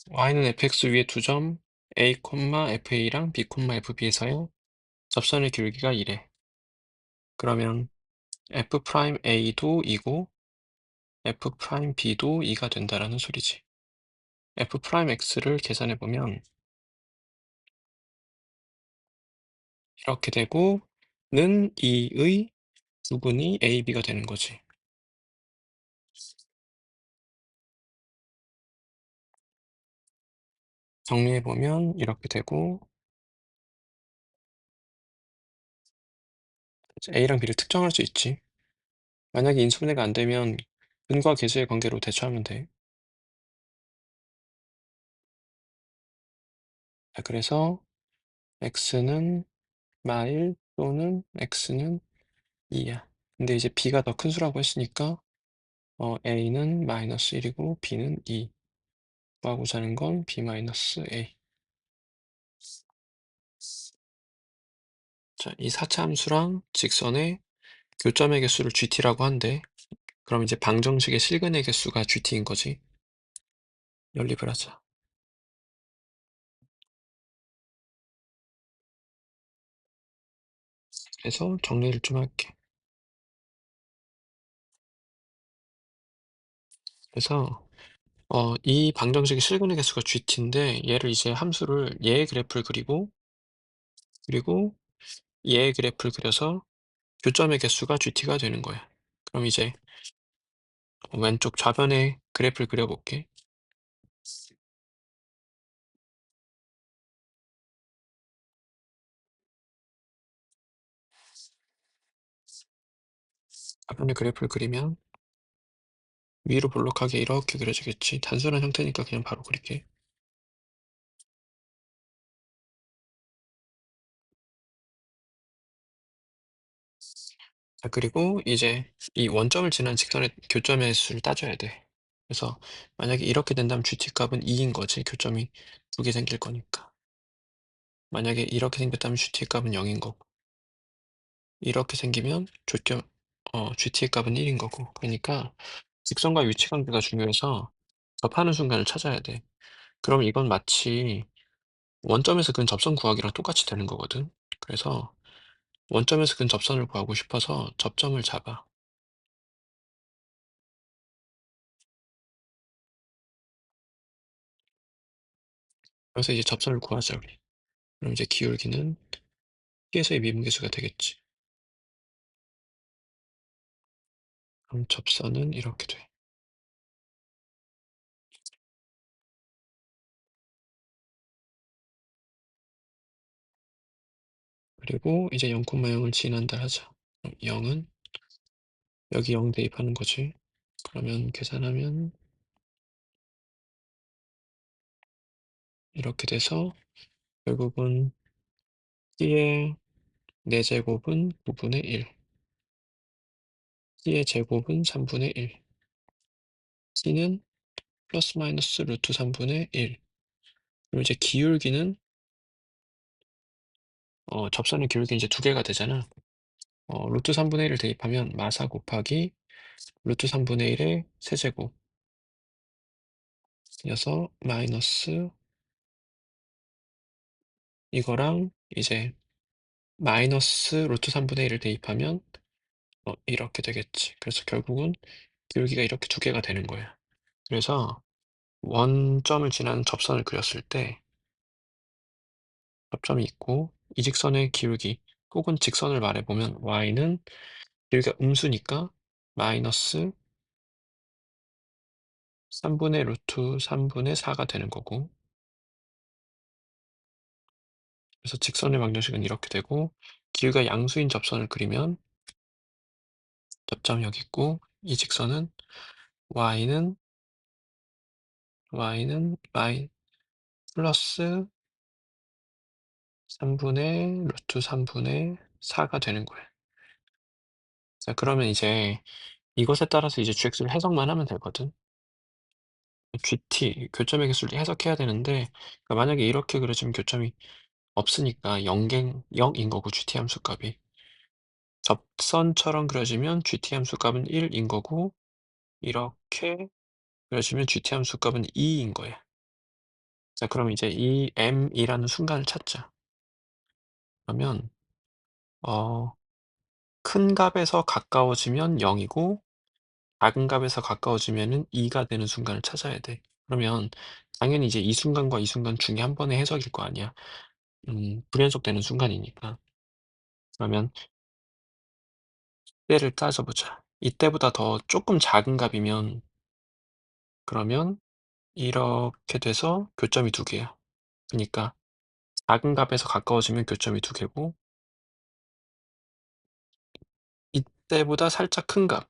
y는 fx 위에 두 점 a, fa랑 b, fb에서의 접선의 기울기가 이래. 그러면 f'a도 2고 f'b도 2가 된다라는 소리지. f'x를 계산해보면 이렇게 되고 는 2의 부분이 a, b가 되는 거지. 정리해보면 이렇게 되고 a랑 b를 특정할 수 있지. 만약에 인수분해가 안 되면 근과 계수의 관계로 대처하면 돼. 자, 그래서 x는 마일 또는 x는 2야. 근데 이제 b가 더 큰 수라고 했으니까 a는 마이너스 1이고 b는 2. 구하고자 하는 건 b 마이너스 a. 자, 이 4차 함수랑 직선의 교점의 개수를 gt라고 한대. 그럼 이제 방정식의 실근의 개수가 gt인 거지. 연립을 하자. 그래서 정리를 좀 할게. 그래서 이 방정식의 실근의 개수가 gt인데 얘를 이제 함수를 얘의 그래프를 그리고 얘의 그래프를 그려서 교점의 개수가 gt가 되는 거야. 그럼 이제 왼쪽 좌변의 그래프를 그려볼게. 좌변의 그래프를 그리면 위로 볼록하게 이렇게 그려지겠지. 단순한 형태니까 그냥 바로 그릴게. 자, 그리고 이제 이 원점을 지난 직선의 교점의 수를 따져야 돼. 그래서 만약에 이렇게 된다면 GT 값은 2인 거지. 교점이 두 개 생길 거니까. 만약에 이렇게 생겼다면 GT 값은 0인 거고. 이렇게 생기면 GT 값은 1인 거고. 그러니까 직선과 위치 관계가 중요해서 접하는 순간을 찾아야 돼. 그럼 이건 마치 원점에서 근 접선 구하기랑 똑같이 되는 거거든. 그래서 원점에서 근 접선을 구하고 싶어서 접점을 잡아. 그래서 이제 접선을 구하자 우리. 그럼 이제 기울기는 T에서의 미분계수가 되겠지. 그럼 접선은 이렇게 돼. 그리고 이제 0,0을 지난다 하자. 그럼 0은 여기 0 대입하는 거지. 그러면 계산하면 이렇게 돼서 결국은 T의 4제곱은 9분의 1, T의 제곱은 3분의 1, T는 플러스 마이너스 루트 3분의 1. 그럼 이제 기울기는 접선의 기울기 이제 두 개가 되잖아. 루트 3분의 1을 대입하면 마사 곱하기 루트 3분의 1의 세제곱 이어서 마이너스 이거랑 이제 마이너스 루트 3분의 1을 대입하면 이렇게 되겠지. 그래서 결국은 기울기가 이렇게 두 개가 되는 거야. 그래서 원점을 지나는 접선을 그렸을 때 접점이 있고 이 직선의 기울기 혹은 직선을 말해보면 y는 여기가 음수니까 마이너스 3분의 루트 3분의 4가 되는 거고 그래서 직선의 방정식은 이렇게 되고 기울기가 양수인 접선을 그리면 접점이 여기 있고 이 직선은 y는 플러스 3분의 루트 3분의 4가 되는 거예요. 자, 그러면 이제 이것에 따라서 이제 gx를 해석만 하면 되거든. gt, 교점의 개수를 해석해야 되는데 그러니까 만약에 이렇게 그려지면 교점이 없으니까 0인 거고 gt 함수 값이 접선처럼 그려지면 gt 함수 값은 1인 거고 이렇게 그려지면 gt 함수 값은 2인 거야. 자, 그럼 이제 이 m이라는 순간을 찾자. 그러면 어 큰 값에서 가까워지면 0 이고 작은 값에서 가까워지면은 2가 되는 순간을 찾아야 돼. 그러면 당연히 이제 이 순간과 이 순간 중에 한 번의 해석일 거 아니야. 불연속되는 순간이니까. 그러면 때를 따져 보자. 이때보다 더 쪼끔 작은 값이면 그러면 이렇게 돼서 교점이 2 개야. 그니까 작은 값에서 가까워지면 교점이 2 개고 이때보다 살짝 큰 값,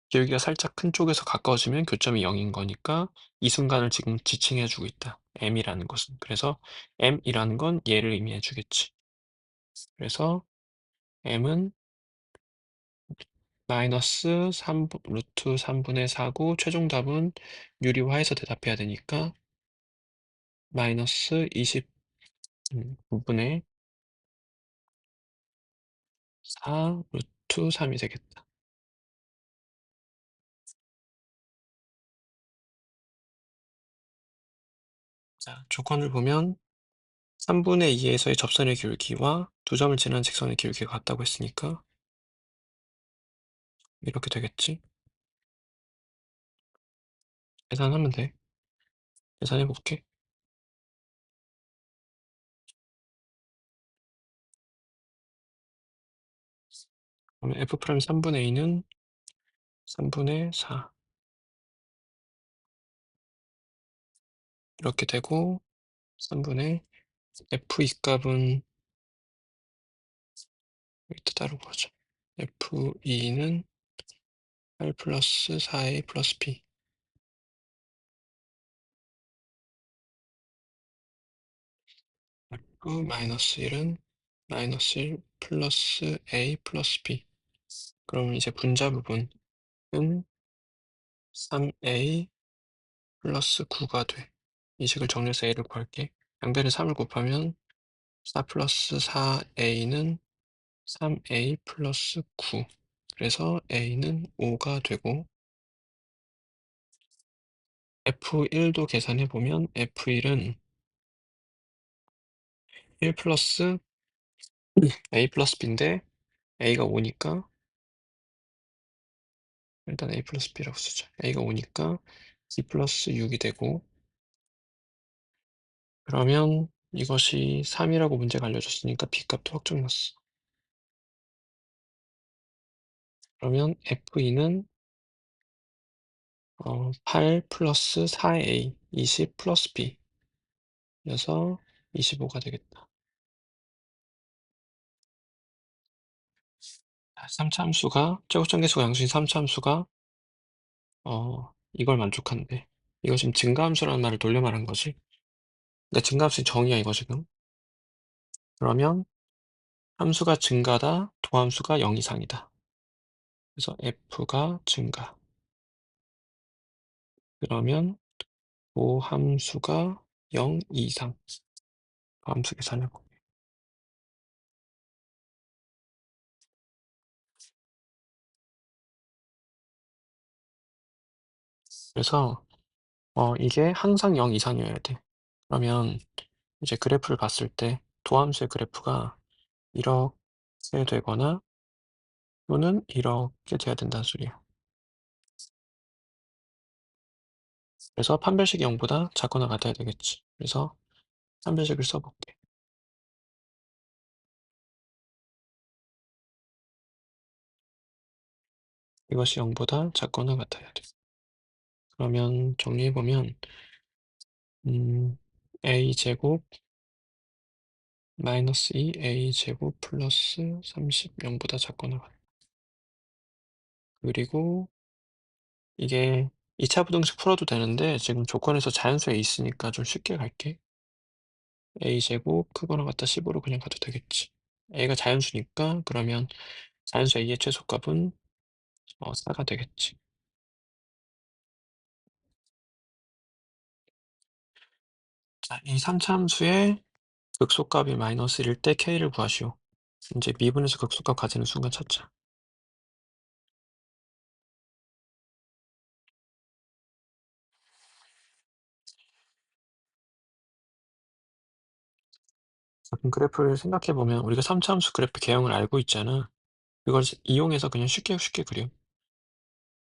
기울기가 살짝 큰 쪽에서 가까워지면 교점이 0인 거니까 이 순간을 지금 지칭해 주고 있다. m이라는 것은. 그래서 m이라는 건 얘를 의미해 주겠지. 그래서 m은 마이너스 3 루트 3분의 4고 최종 답은 유리화해서 대답해야 되니까 마이너스 29분의 4 루트 3이 되겠다. 자, 조건을 보면 3분의 2에서의 접선의 기울기와 두 점을 지나는 직선의 기울기가 같다고 했으니까 이렇게 되겠지. 계산하면 돼. 계산해 볼게. 그러면 f 프라임 3분의 2는 3분의 4 이렇게 되고 3분의 f2 값은 이때 다루고 하자. f2는 8 플러스 4a 플러스 b f 마이너스 1은 마이너스 1 플러스 a 플러스 b 그러면 이제 분자 부분은 3a 플러스 9가 돼. 이 식을 정리해서 a를 구할게. 양변에 3을 곱하면 4 플러스 4a는 3a 플러스 9 그래서 a는 5가 되고 f1도 계산해 보면 f1은 1 플러스 a 플러스 b인데 a가 5니까 일단 a 플러스 b라고 쓰자. a가 5니까 b 플러스 6이 되고 그러면 이것이 3이라고 문제가 알려줬으니까 b 값도 확정 났어. 그러면 f2는 8 플러스 4a 20 플러스 b 그래서 25가 되겠다. 3차 함수가 최고점 계수가 양수인 3차 함수가 이걸 만족한대. 이거 지금 증가함수라는 말을 돌려 말한 거지. 근데 증가함수의 정의야 이거 지금. 그러면 함수가 증가다, 도함수가 0 이상이다. 그래서 f가 증가. 그러면 도함수가 0 이상. 함수 계산해 볼게. 그래서 이게 항상 0 이상이어야 돼. 그러면 이제 그래프를 봤을 때 도함수의 그래프가 이렇게 되거나 또는 이렇게 돼야 된다는 소리야. 그래서 판별식이 0보다 작거나 같아야 되겠지. 그래서 판별식을 써볼게. 이것이 0보다 작거나 같아야 돼. 그러면 정리해보면 a제곱 마이너스 2 a제곱 플러스 30 0보다 작거나 같다. 그리고 이게 2차 부등식 풀어도 되는데 지금 조건에서 자연수에 있으니까 좀 쉽게 갈게. a제곱 크거나 같다 10으로 그냥 가도 되겠지. a가 자연수니까 그러면 자연수 a의 최소값은 4가 되겠지. 자, 이 3차 함수의 극소값이 마이너스 1일 때 k를 구하시오. 이제 미분에서 극소값 가지는 순간 찾자. 그럼 그래프를 생각해 보면 우리가 3차함수 그래프 개형을 알고 있잖아. 그걸 이용해서 그냥 쉽게 쉽게 그려.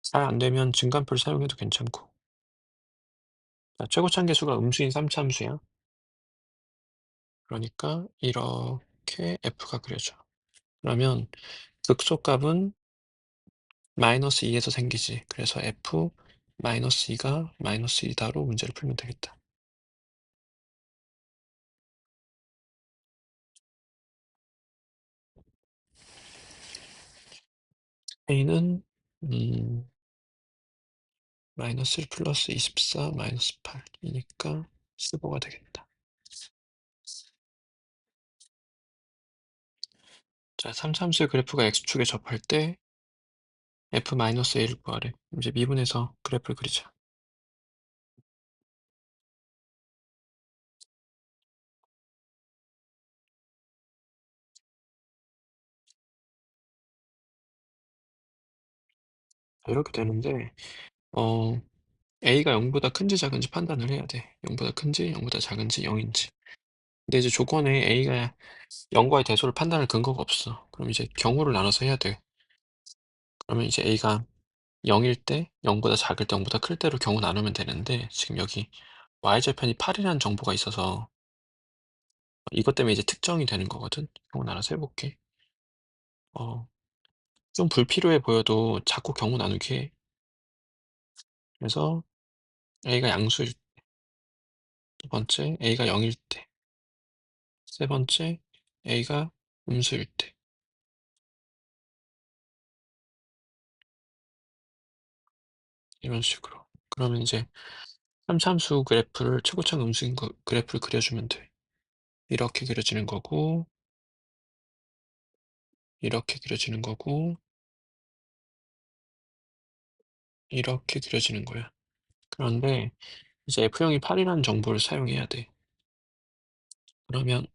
잘 안 되면 증간표를 사용해도 괜찮고. 자, 최고차 계수가 음수인 3차함수야. 그러니까 이렇게 f가 그려져. 그러면 극소값은 마이너스 2에서 생기지. 그래서 f 마이너스 2가 마이너스 2다로 문제를 풀면 되겠다. a는 마이너스 1 플러스 24 마이너스 8이니까 15가 되겠다. 자, 3참수의 그래프가 x축에 접할 때 f-a를 구하래. 이제 미분해서 그래프를 그리자. 이렇게 되는데 a가 0보다 큰지 작은지 판단을 해야 돼. 0보다 큰지 0보다 작은지 0인지. 근데 이제 조건에 a가 0과의 대소를 판단할 근거가 없어. 그럼 이제 경우를 나눠서 해야 돼. 그러면 이제 a가 0일 때, 0보다 작을 때, 0보다 클 때로 경우 나누면 되는데 지금 여기 y절편이 8이라는 정보가 있어서 이것 때문에 이제 특정이 되는 거거든. 경우 나눠서 해볼게. 좀 불필요해 보여도 자꾸 경우 나누기 해. 그래서 a가 양수일 때, 두 번째 a가 0일 때, 세 번째 a가 음수일 때. 이런 식으로. 그러면 이제 3참수 그래프를 최고차 음수인 그래프를 그려주면 돼. 이렇게 그려지는 거고, 이렇게 그려지는 거고, 이렇게 그려지는 거야. 그런데 이제 F형이 8이라는 정보를 사용해야 돼. 그러면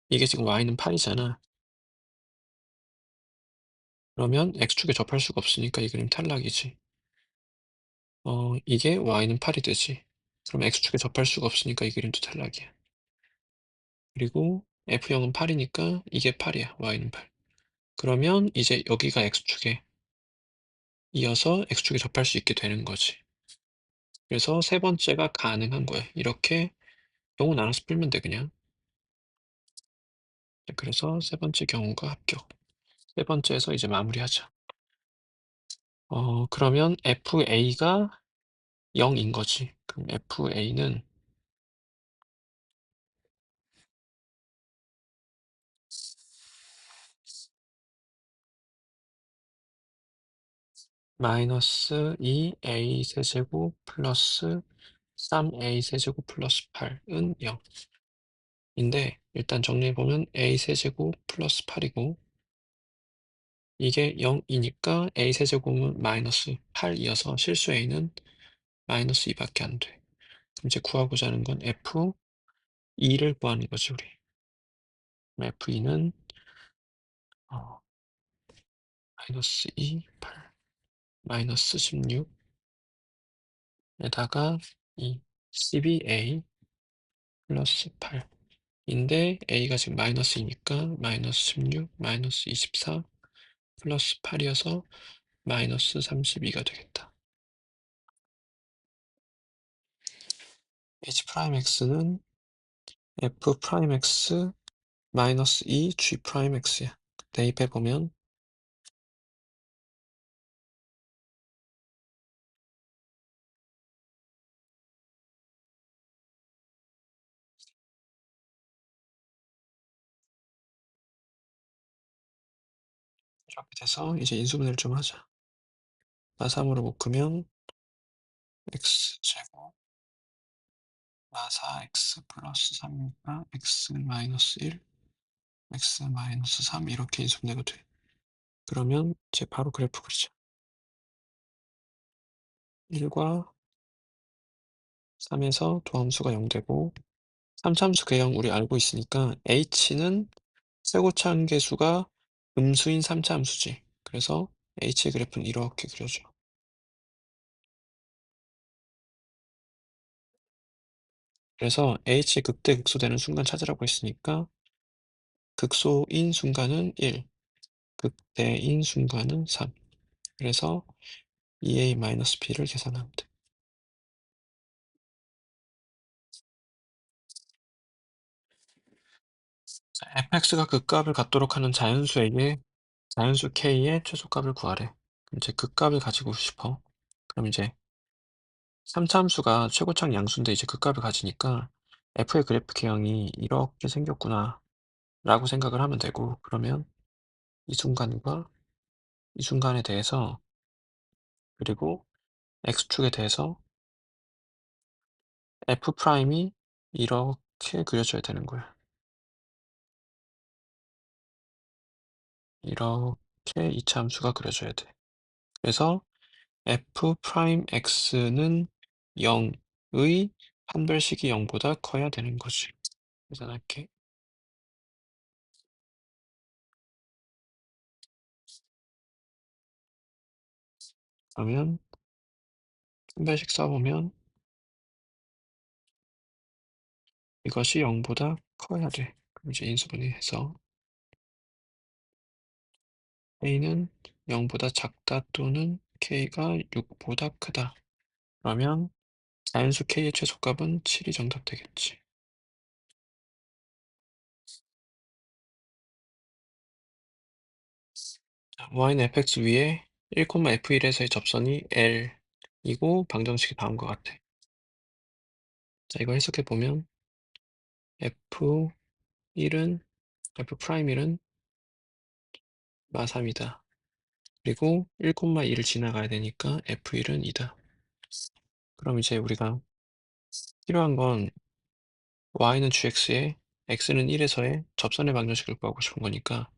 이게 지금 Y는 8이잖아. 그러면 X축에 접할 수가 없으니까 이 그림 탈락이지. 이게 Y는 8이 되지. 그럼 X축에 접할 수가 없으니까 이 그림도 탈락이야. 그리고 F형은 8이니까 이게 8이야. Y는 8. 그러면 이제 여기가 X축에 이어서 X축에 접할 수 있게 되는 거지. 그래서 세 번째가 가능한 거야. 이렇게 경우 나눠서 풀면 돼, 그냥. 그래서 세 번째 경우가 합격. 세 번째에서 이제 마무리하자. 그러면 FA가 0인 거지. 그럼 FA는 마이너스 2A 세제곱 플러스 3A 세제곱 플러스 8은 0인데 일단 정리해보면 A 세제곱 플러스 8이고 이게 0이니까 A 세제곱은 마이너스 8이어서 실수 A는 마이너스 2밖에 안 돼. 그럼 이제 구하고자 하는 건 F2를 구하는 거지, 우리. F2는 마이너스 2, 8, 마이너스 16에다가 이 12A 플러스 8인데 A가 지금 마이너스이니까 마이너스 16, 마이너스 24 플러스 8이어서 마이너스 32가 되겠다. H 프라임 X는 F 프라임 X 마이너스 2 G 프라임 X야. 대입해보면 이렇게 돼서 이제 인수분해를 좀 하자. 마3으로 묶으면 X제곱 마4 X 플러스 3이니까 X 마이너스 1 X 마이너스 3 이렇게 인수분해가 돼. 그러면 이제 바로 그래프 그리자. 1과 3에서 도함수가 0 되고 3참수 개형 우리 알고 있으니까 h는 최고차 한계수가 음수인 3차함수지. 그래서 h의 그래프는 이렇게 그려져. 그래서 h 극대 극소되는 순간 찾으라고 했으니까 극소인 순간은 1, 극대인 순간은 3. 그래서 2a-b를 계산하면 돼. 자, fx가 극값을 갖도록 하는 자연수 k의 최소값을 구하래. 그럼 이제 극값을 가지고 싶어. 그럼 이제 3차 함수가 최고창 양수인데 이제 극값을 가지니까 f의 그래프 개형이 이렇게 생겼구나 라고 생각을 하면 되고, 그러면 이 순간과 이 순간에 대해서, 그리고 x축에 대해서 f'이 이렇게 그려져야 되는 거야. 이렇게 2차 함수가 그려져야 돼. 그래서 f'x는 0의 판별식이 0보다 커야 되는 거지. 계산할게. 그러면 판별식 써보면 이것이 0보다 커야 돼. 그럼 이제 인수분해해서 a는 0보다 작다 또는 k가 6보다 크다. 그러면 자연수 k의 최소값은 7이 정답 되겠지. 자, y는 fx 위에 1,f1에서의 접선이 l이고 방정식이 다음과 같아. 자, 이거 해석해보면 f1은 f'1은 마3이다. 그리고 1,2를 지나가야 되니까 f1은 2다. 그럼 이제 우리가 필요한 건 y는 gx에 x는 1에서의 접선의 방정식을 구하고 싶은 거니까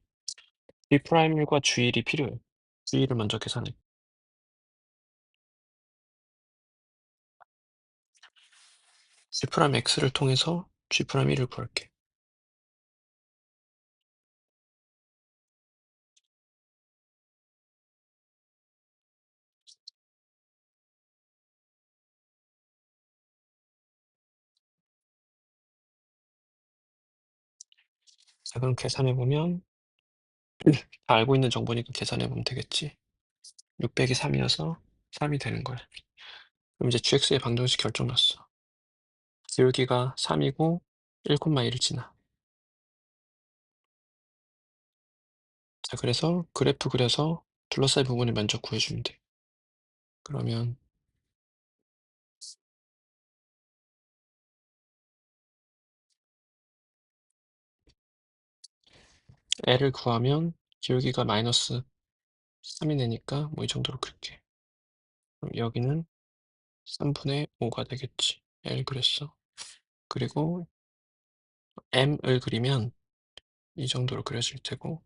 G'과 G1이 필요해. G1을 먼저 계산해. G'X를 통해서 G'1을 구할게. 자, 그럼 계산해보면 다 알고 있는 정보니까 계산해보면 되겠지. 600이 3이어서 3이 되는 거야. 그럼 이제 GX의 방정식 결정났어. 기울기가 3이고 1,1을 지나. 자, 그래서 그래프 그려서 둘러싸인 부분을 면적 구해주면 돼. 그러면 L을 구하면 기울기가 마이너스 3이 되니까 뭐 이 정도로 그릴게. 그럼 여기는 3분의 5가 되겠지. L 그랬어. 그리고 M을 그리면 이 정도로 그려질 테고,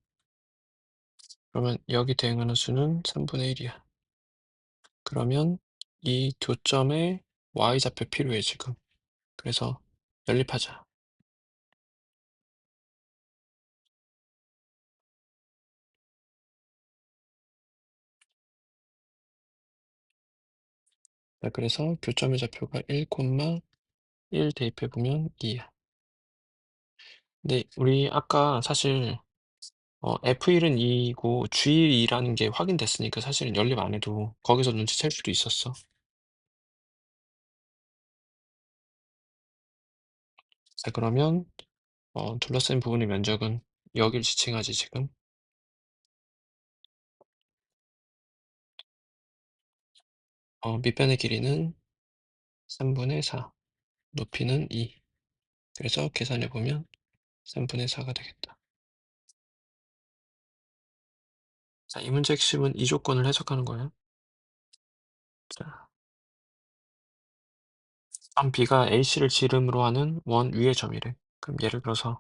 그러면 여기 대응하는 수는 3분의 1이야. 그러면 이 교점에 Y좌표 필요해 지금. 그래서 연립하자. 자, 그래서 교점의 좌표가 1,1 대입해보면 2야. 근데 우리 아까 사실 F1은 2이고 G2라는 게 확인됐으니까 사실 연립 안 해도 거기서 눈치챌 수도 있었어. 자, 그러면 둘러싼 부분의 면적은 여길 지칭하지 지금. 밑변의 길이는 3분의 4, 높이는 2. 그래서 계산해보면 3분의 4가 되겠다. 자, 이 문제 핵심은 이 조건을 해석하는 거야. 자, 점 B가 AC를 지름으로 하는 원 위의 점이래. 그럼 예를 들어서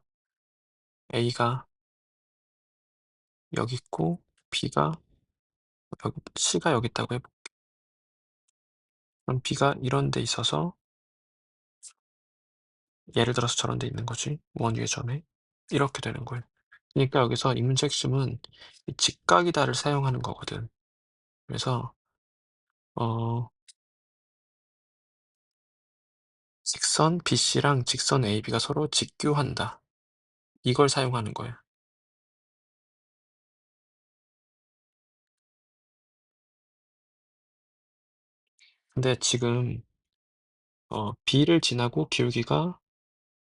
A가 여기 있고 B가 여기, C가 여기 있다고 해볼게. 그럼 B가 이런 데 있어서 예를 들어서 저런 데 있는 거지. 원 위의 점에. 이렇게 되는 거예요. 그러니까 여기서 이 문제 핵심은 이 직각이다를 사용하는 거거든. 그래서 어 직선 BC랑 직선 AB가 서로 직교한다. 이걸 사용하는 거야. 근데 지금 B를 지나고 기울기가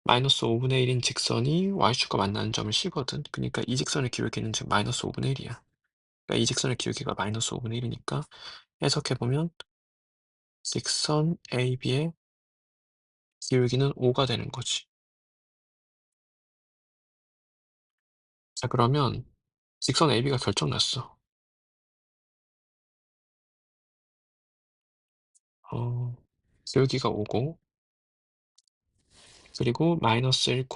마이너스 5분의 1인 직선이 y축과 만나는 점을 C거든. 그러니까 이 직선의 기울기는 지금 마이너스 5분의 1이야. 그러니까 이 직선의 기울기가 마이너스 5분의 1이니까 해석해보면 직선 AB의 기울기는 5가 되는 거지. 자, 그러면 직선 AB가 결정났어. 기울기가 5고 그리고 마이너스 1,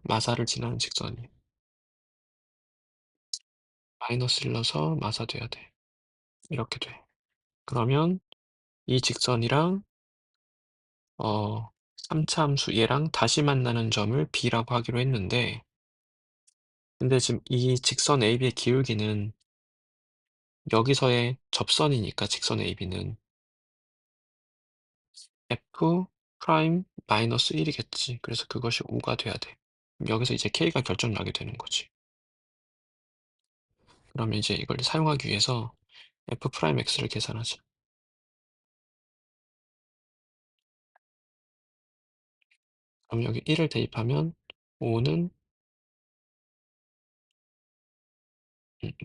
마사를 지나는 직선이 마이너스 1 넣어서 마사 돼야 돼. 이렇게 돼. 그러면 이 직선이랑 3차 함수 얘랑 다시 만나는 점을 B라고 하기로 했는데 근데 지금 이 직선 AB의 기울기는 여기서의 접선이니까 직선 AB는 F 프라임 마이너스 1이겠지. 그래서 그것이 5가 돼야 돼. 여기서 이제 K가 결정나게 되는 거지. 그러면 이제 이걸 사용하기 위해서 F 프라임 X를 계산하자. 그럼 여기 1을 대입하면 5는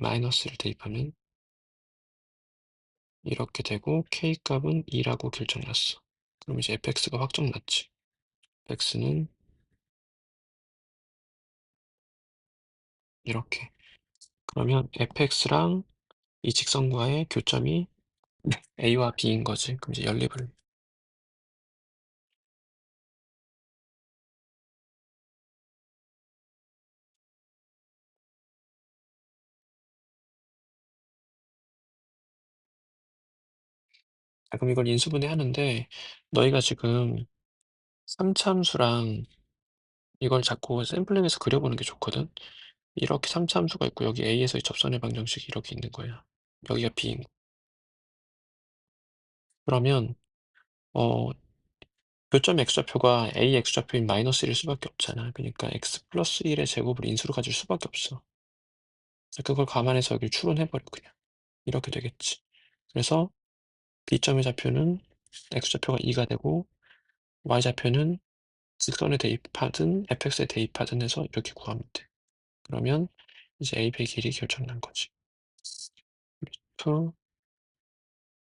마이너스를 대입하면 이렇게 되고 K 값은 2라고 결정났어. 그럼 이제 fx가 확정났지. x는 이렇게. 그러면 fx랑 이 직선과의 교점이 a와 b인 거지. 그럼 이제 연립을. 그럼 이걸 인수분해 하는데 너희가 지금 3참수랑 이걸 자꾸 샘플링해서 그려보는 게 좋거든. 이렇게 3참수가 있고 여기 a에서의 접선의 방정식이 이렇게 있는 거야. 여기가 b인 거. 그러면 어 교점 x좌표가 a x좌표인 마이너스 1일 수밖에 없잖아. 그러니까 x 플러스 1의 제곱을 인수로 가질 수밖에 없어. 그걸 감안해서 여기를 추론해버려 그냥. 이렇게 되겠지. 그래서 B점의 좌표는 x좌표가 2가 되고 y좌표는 직선에 대입하든 fx에 대입하든 해서 이렇게 구하면 돼. 그러면 이제 AB의 길이 결정난 거지. 루트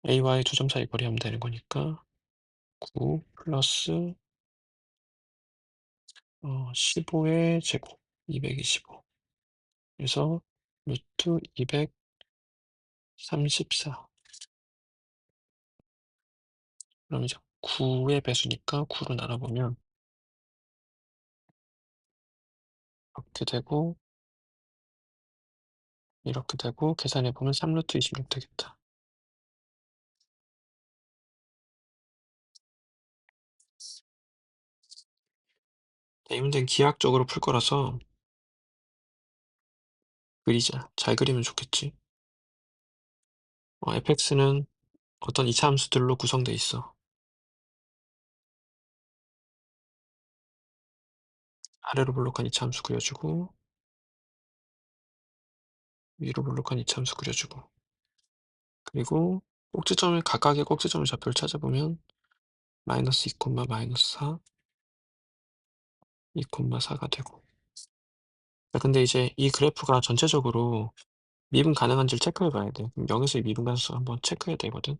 AY 두 점 사이 거리 하면 되는 거니까 9 플러스 15의 제곱 225 그래서 루트 234 그럼 이제 9의 배수니까 9로 나눠보면 이렇게 되고 이렇게 되고 계산해보면 3루트 26 되겠다. 이 문제는 기하학적으로 풀 거라서 그리자. 잘 그리면 좋겠지. fx는 어떤 이차 함수들로 구성돼 있어. 아래로 볼록한 이차 함수 그려주고 위로 볼록한 이차 함수 그려주고 그리고 꼭지점을 각각의 꼭지점을 좌표를 찾아보면 마이너스 2, 마이너스 4, 2, 4가 되고 근데 이제 이 그래프가 전체적으로 미분 가능한지를 체크해 봐야 돼. 그럼 0에서 미분 가능성 한번 체크해야 되거든.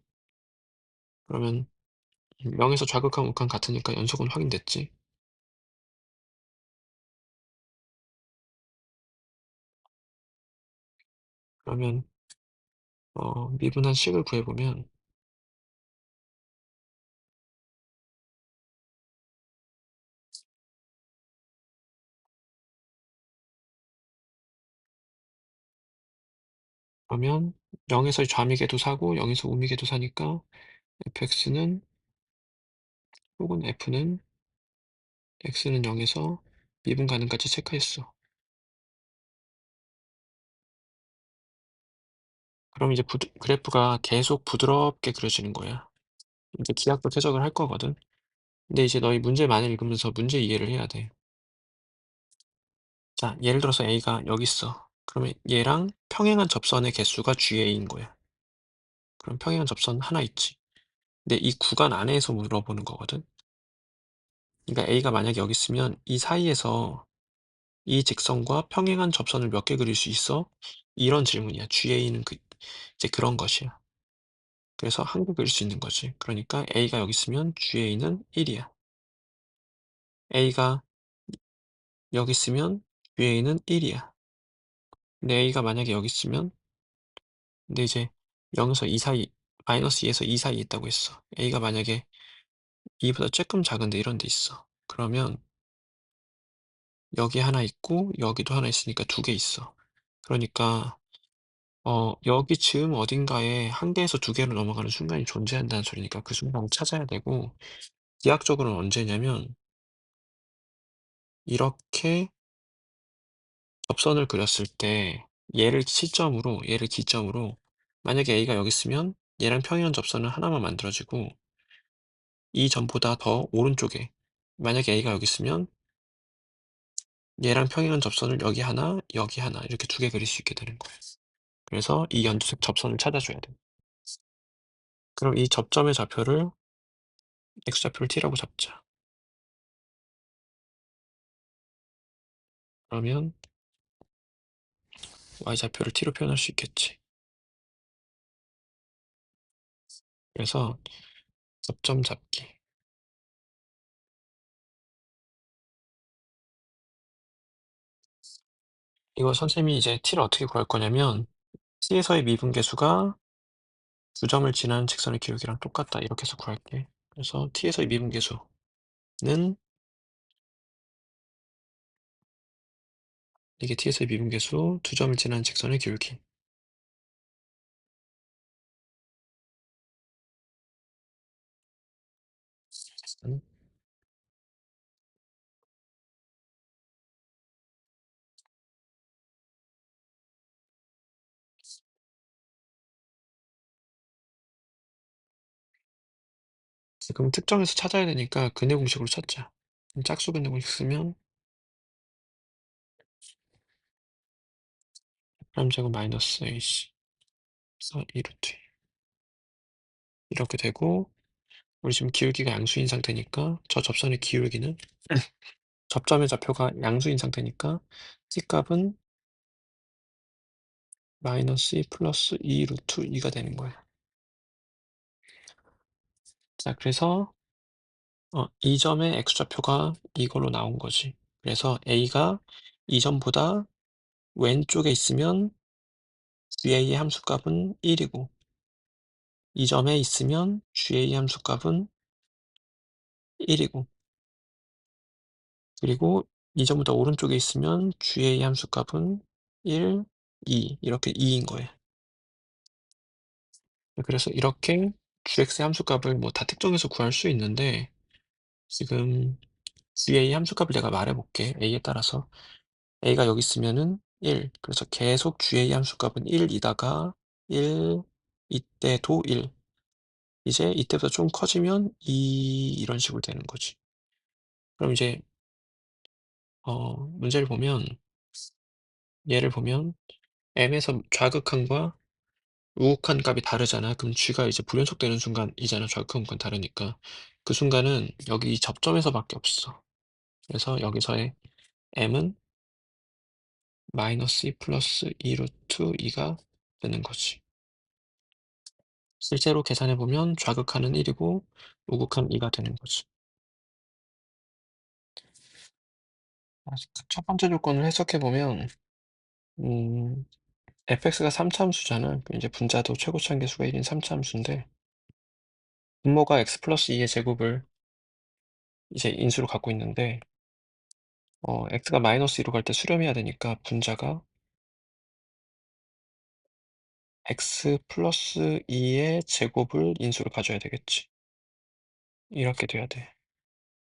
그러면 0에서 좌극한 우극한 같으니까 연속은 확인됐지. 그러면 미분한 식을 구해보면 그러면 0에서 좌미계도 사고 0에서 우미계도 사니까 fx는 혹은 f는 x는 0에서 미분 가능까지 체크했어. 그럼 이제 그래프가 계속 부드럽게 그려지는 거야. 이제 기하학도 해석을 할 거거든. 근데 이제 너희 문제 많이 읽으면서 문제 이해를 해야 돼. 자, 예를 들어서 A가 여기 있어. 그러면 얘랑 평행한 접선의 개수가 GA인 거야. 그럼 평행한 접선 하나 있지. 근데 이 구간 안에서 물어보는 거거든. 그러니까 A가 만약에 여기 있으면 이 사이에서 이 직선과 평행한 접선을 몇 개 그릴 수 있어? 이런 질문이야. GA는 이제 그런 것이야. 그래서 한 개 그릴 수 있는 거지. 그러니까 A가 여기 있으면 GA는 1이야. A가 여기 있으면 GA는 1이야. 근데 A가 만약에 여기 있으면, 근데 이제 0에서 2 사이, 마이너스 2에서 2 사이에 있다고 했어. A가 만약에 2보다 조금 작은데 이런 데 있어. 그러면 여기 하나 있고 여기도 하나 있으니까 두 개 있어. 그러니까 여기 즈음 어딘가에 한 개에서 두 개로 넘어가는 순간이 존재한다는 소리니까 그 순간을 찾아야 되고, 기하학적으로는 언제냐면 이렇게 접선을 그렸을 때 얘를 기점으로 만약에 A가 여기 있으면 얘랑 평행한 접선은 하나만 만들어지고, 이 점보다 더 오른쪽에 만약에 A가 여기 있으면 얘랑 평행한 접선을 여기 하나 이렇게 두 개 그릴 수 있게 되는 거예요. 그래서 이 연두색 접선을 찾아줘야 돼. 그럼 이 접점의 좌표를 x좌표를 t라고 잡자. 그러면 y좌표를 t로 표현할 수 있겠지. 그래서 접점 잡기. 이거 선생님이 이제 t를 어떻게 구할 거냐면 t에서의 미분계수가 두 점을 지나는 직선의 기울기랑 똑같다 이렇게 해서 구할게. 그래서 t에서의 미분계수는 이게 t에서의 미분계수 두 점을 지나는 직선의 기울기. 지금 특정해서 찾아야 되니까 근해 공식으로 찾자. 그럼 짝수 근해 공식 쓰면 3제곱 마이너스 AC 그래서 2루트 이렇게 되고, 우리 지금 기울기가 양수인 상태니까 저 접선의 기울기는 접점의 좌표가 양수인 상태니까 t값은 마이너스 2 플러스 2 루트 2가 되는 거야. 자, 그래서 이 점의 x좌표가 이걸로 나온 거지. 그래서 a가 이 점보다 왼쪽에 있으면 GA의 함수값은 1이고 이 점에 있으면 GA 함수값은 1이고, 그리고 이 점보다 오른쪽에 있으면 GA 함수값은 1, 2 이렇게 2인 거예요. 그래서 이렇게 GX의 함수값을 뭐 다 특정해서 구할 수 있는데, 지금 GA 함수값을 내가 말해볼게. A에 따라서 A가 여기 있으면은 1, 그래서 계속 GA 함수값은 1이다가 1, 이때도 1, 이제 이때보다 좀 커지면 2 이런 식으로 되는 거지. 그럼 이제 문제를 보면, 얘를 보면 M에서 좌극한과 우극한 값이 다르잖아. 그럼 G가 이제 불연속되는 순간이잖아. 좌극한 건 다르니까. 그 순간은 여기 이 접점에서밖에 없어. 그래서 여기서의 M은 마이너스 2 플러스 2 루트 2가 되는 거지. 실제로 계산해보면 좌극한은 1이고 우극한 2가 되는 거지. 첫 번째 조건을 해석해보면 fx가 3차함수잖아. 이제 분자도 최고차함계수가 1인 3차함수인데 분모가 x 플러스 2의 제곱을 이제 인수로 갖고 있는데, x가 마이너스 2로 갈 때 수렴해야 되니까 분자가 x 플러스 2의 제곱을 인수로 가져야 되겠지. 이렇게 돼야 돼.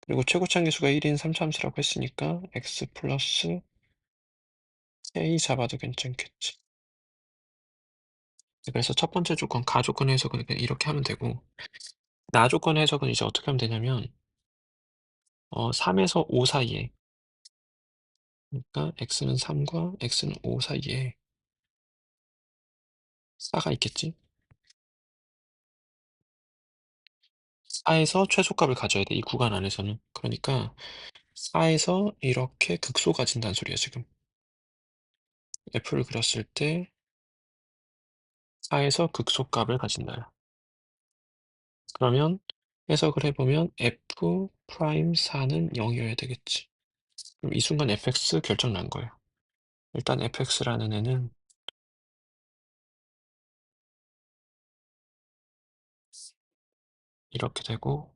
그리고 최고차함계수가 1인 3차함수라고 했으니까 x 플러스 k 잡아도 괜찮겠지. 그래서 첫 번째 조건 가조건 해석은 그냥 이렇게 하면 되고, 나조건 해석은 이제 어떻게 하면 되냐면 3에서 5 사이에, 그러니까 x는 3과 x는 5 사이에 사가 있겠지? 4에서 최소값을 가져야 돼, 이 구간 안에서는. 그러니까 4에서 이렇게 극소가 진다는 소리야, 지금. f를 그렸을 때 4에서 극소값을 가진다. 그러면 해석을 해보면 f 프라임 4는 0이어야 되겠지. 그럼 이 순간 fx 결정 난 거예요. 일단 fx라는 애는 이렇게 되고,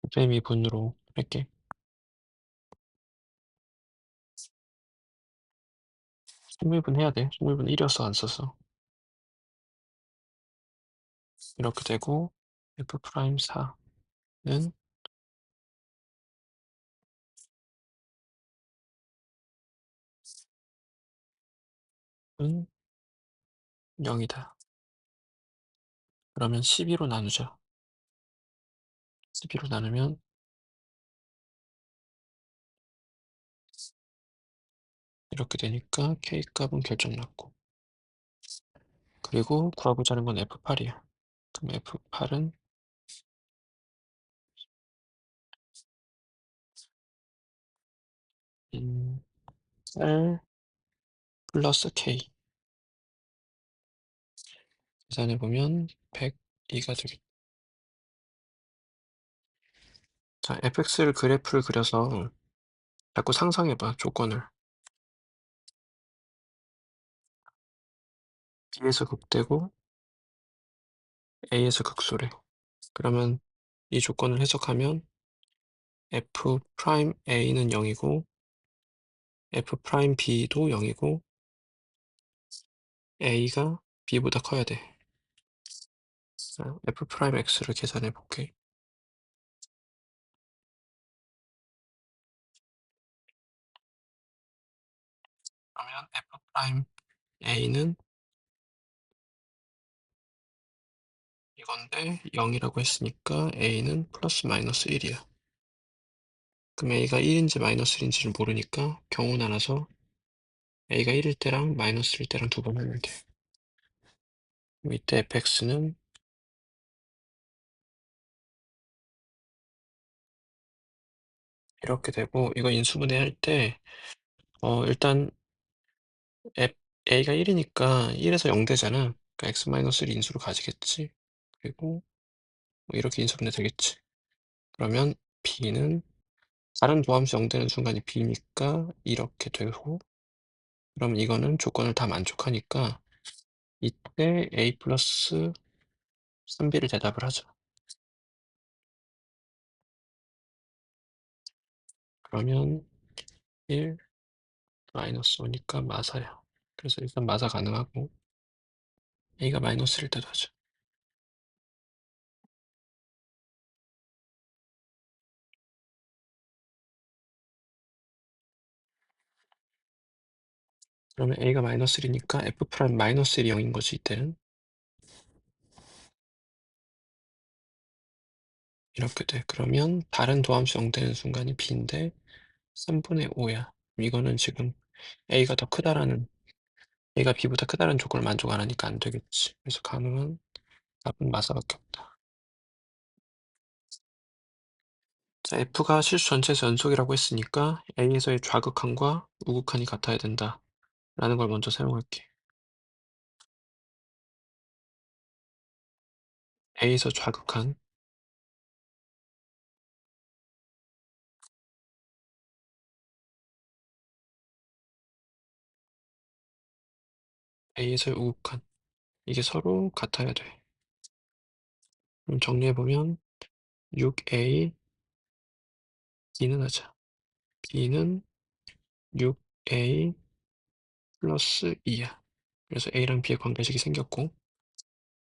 곱셈이분으로 할게. 속밀분 해야 돼. 속밀분 1이어서 안 썼어. 이렇게 되고 f 프라임 4는 0이다. 그러면 12로 나누자. 12로 나누면 이렇게 되니까 K값은 결정났고, 그리고 구하고자 하는 건 F8이야. 그럼 F8은 8 플러스 K. 계산해보면 102가 되겠다. 자, fx를 그래프를 그려서 자꾸 상상해봐, 조건을. b에서 극되고 a에서 극소래. 그러면 이 조건을 해석하면 f 프라임 a는 0이고 f 프라임 b도 0이고 a가 b보다 커야 돼. 자, f 프라임 x를 계산해 볼게. 그러면 f 프라임 a는 이건데 0이라고 했으니까 a는 플러스 마이너스 1이야. 그럼 a가 1인지 마이너스 1인지를 모르니까 경우 나눠서 a가 1일 때랑 마이너스 1일 때랑 두 번 하면 돼. 그럼 이때 fx는 이렇게 되고, 이거 인수분해 할 때 일단 F, a가 1이니까 1에서 0 되잖아. 그러니까 x-1 인수로 가지겠지. 그리고 뭐 이렇게 인수분해 되겠지. 그러면 b는 다른 도함수 0 되는 순간이 b니까 이렇게 되고, 그러면 이거는 조건을 다 만족하니까 이때 a 플러스 3b를 대답을 하죠. 그러면 1 마이너스 5니까 마사야. 그래서 일단 마사 가능하고 a가 마이너스일 때도 하죠. 그러면 a가 마이너스 1이니까 f 프라임 마이너스 1이 0인 거지, 이때는. 이렇게 돼. 그러면 다른 도함수 0 되는 순간이 b인데 3분의 5야. 이거는 지금 a가 더 크다라는, a가 b보다 크다는 조건을 만족 안 하니까 안 되겠지. 그래서 가능한 답은 마사밖에 없다. 자, f가 실수 전체에서 연속이라고 했으니까 a에서의 좌극한과 우극한이 같아야 된다 라는 걸 먼저 사용할게. a에서 좌극한, a에서의 우극한, 이게 서로 같아야 돼. 그럼 정리해보면 6a b는 하자. b는 6a 플러스 2야. 그래서 a랑 b의 관계식이 생겼고,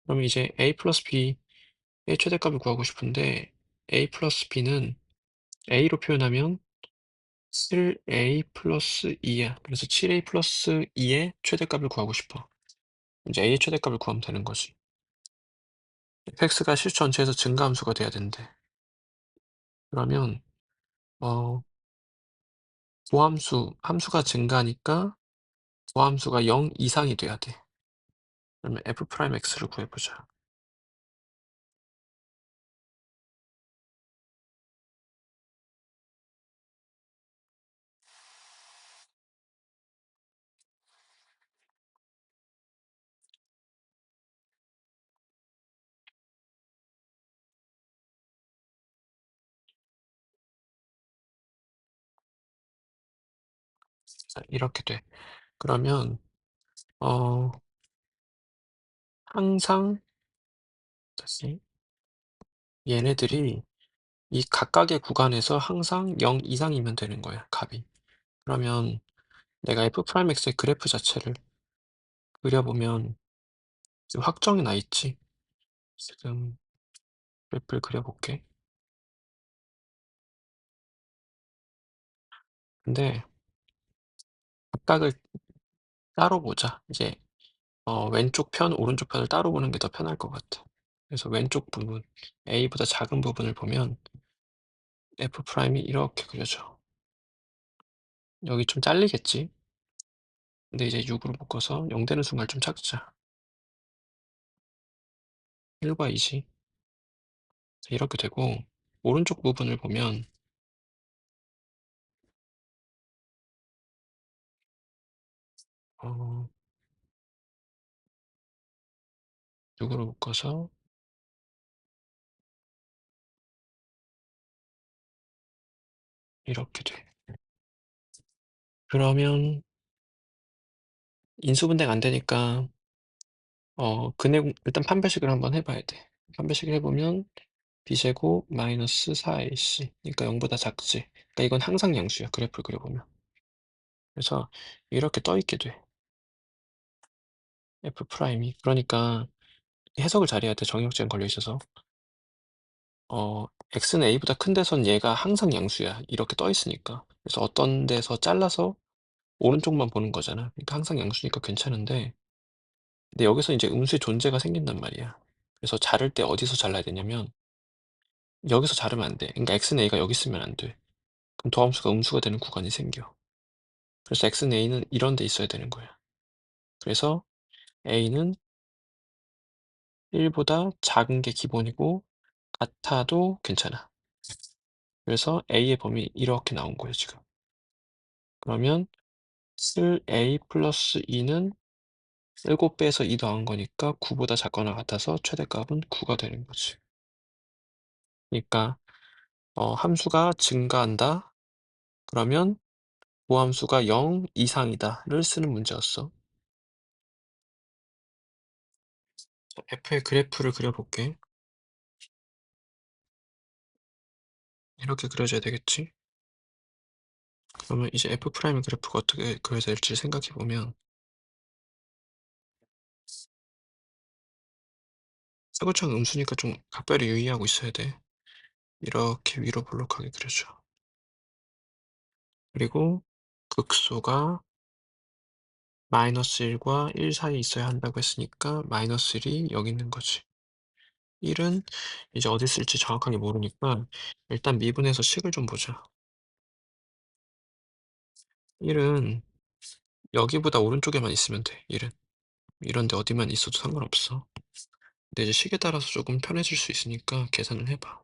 그러면 이제 a 플러스 b의 최대값을 구하고 싶은데 a 플러스 b는 a로 표현하면 7a 플러스 2야. 그래서 7a 플러스 2의 최대값을 구하고 싶어. 이제 a의 최대값을 구하면 되는 거지. fx가 실수 전체에서 증가함수가 돼야 된대. 그러면 어 고함수 함수가 증가하니까 고함수가 0 이상이 돼야 돼. 그러면 f 프라임 x를 구해 보자. 자, 이렇게 돼. 그러면 어 항상 다시 얘네들이 이 각각의 구간에서 항상 0 이상이면 되는 거야, 값이. 그러면 내가 f 프라임 x의 그래프 자체를 그려보면 지금 확정이 나 있지. 지금 그래프를 그려볼게. 근데 각각을 따로 보자. 이제 왼쪽 편, 오른쪽 편을 따로 보는 게 더 편할 것 같아. 그래서 왼쪽 부분, a보다 작은 부분을 보면 f 프라임이 이렇게 그려져. 여기 좀 잘리겠지? 근데 이제 6으로 묶어서 0 되는 순간 좀 찾자. 1과 2지. 이렇게 되고 오른쪽 부분을 보면 어 6으로 묶어서 이렇게 돼. 그러면 인수분해가 안 되니까 근해 일단 판별식을 한번 해 봐야 돼. 판별식을 해 보면 b제곱 마이너스 4ac 그러니까 0 보다 작지. 그러니까 이건 항상 양수야, 그래프를 그려 보면. 그래서 이렇게 떠 있게 돼, f 프라임이. 그러니까 해석을 잘해야 돼, 정의역 제한 걸려 있어서. x는 a보다 큰 데선 얘가 항상 양수야, 이렇게 떠 있으니까. 그래서 어떤 데서 잘라서 오른쪽만 보는 거잖아. 그러니까 항상 양수니까 괜찮은데 근데 여기서 이제 음수의 존재가 생긴단 말이야. 그래서 자를 때 어디서 잘라야 되냐면 여기서 자르면 안 돼. 그러니까 x는 a가 여기 있으면 안 돼. 그럼 도함수가 음수가 되는 구간이 생겨. 그래서 x는 a는 이런 데 있어야 되는 거야. 그래서 a는 1보다 작은 게 기본이고 같아도 괜찮아. 그래서 a의 범위 이렇게 나온 거예요, 지금. 그러면 쓸 a 플러스 2는 7 빼서 2 더한 거니까 9보다 작거나 같아서 최대값은 9가 되는 거지. 그러니까 함수가 증가한다. 그러면 고함수가 0 이상이다를 쓰는 문제였어. 자, f의 그래프를 그려볼게. 이렇게 그려줘야 되겠지? 그러면 이제 f 프라임 그래프가 어떻게 그려야 될지 생각해 보면 사고창 음수니까 좀 각별히 유의하고 있어야 돼. 이렇게 위로 볼록하게 그려줘. 그리고 극소가 마이너스 1과 1 사이에 있어야 한다고 했으니까 마이너스 1이 여기 있는 거지. 1은 이제 어디 쓸지 정확하게 모르니까 일단 미분해서 식을 좀 보자. 1은 여기보다 오른쪽에만 있으면 돼. 1은 이런데 어디만 있어도 상관없어. 근데 이제 식에 따라서 조금 편해질 수 있으니까 계산을 해봐.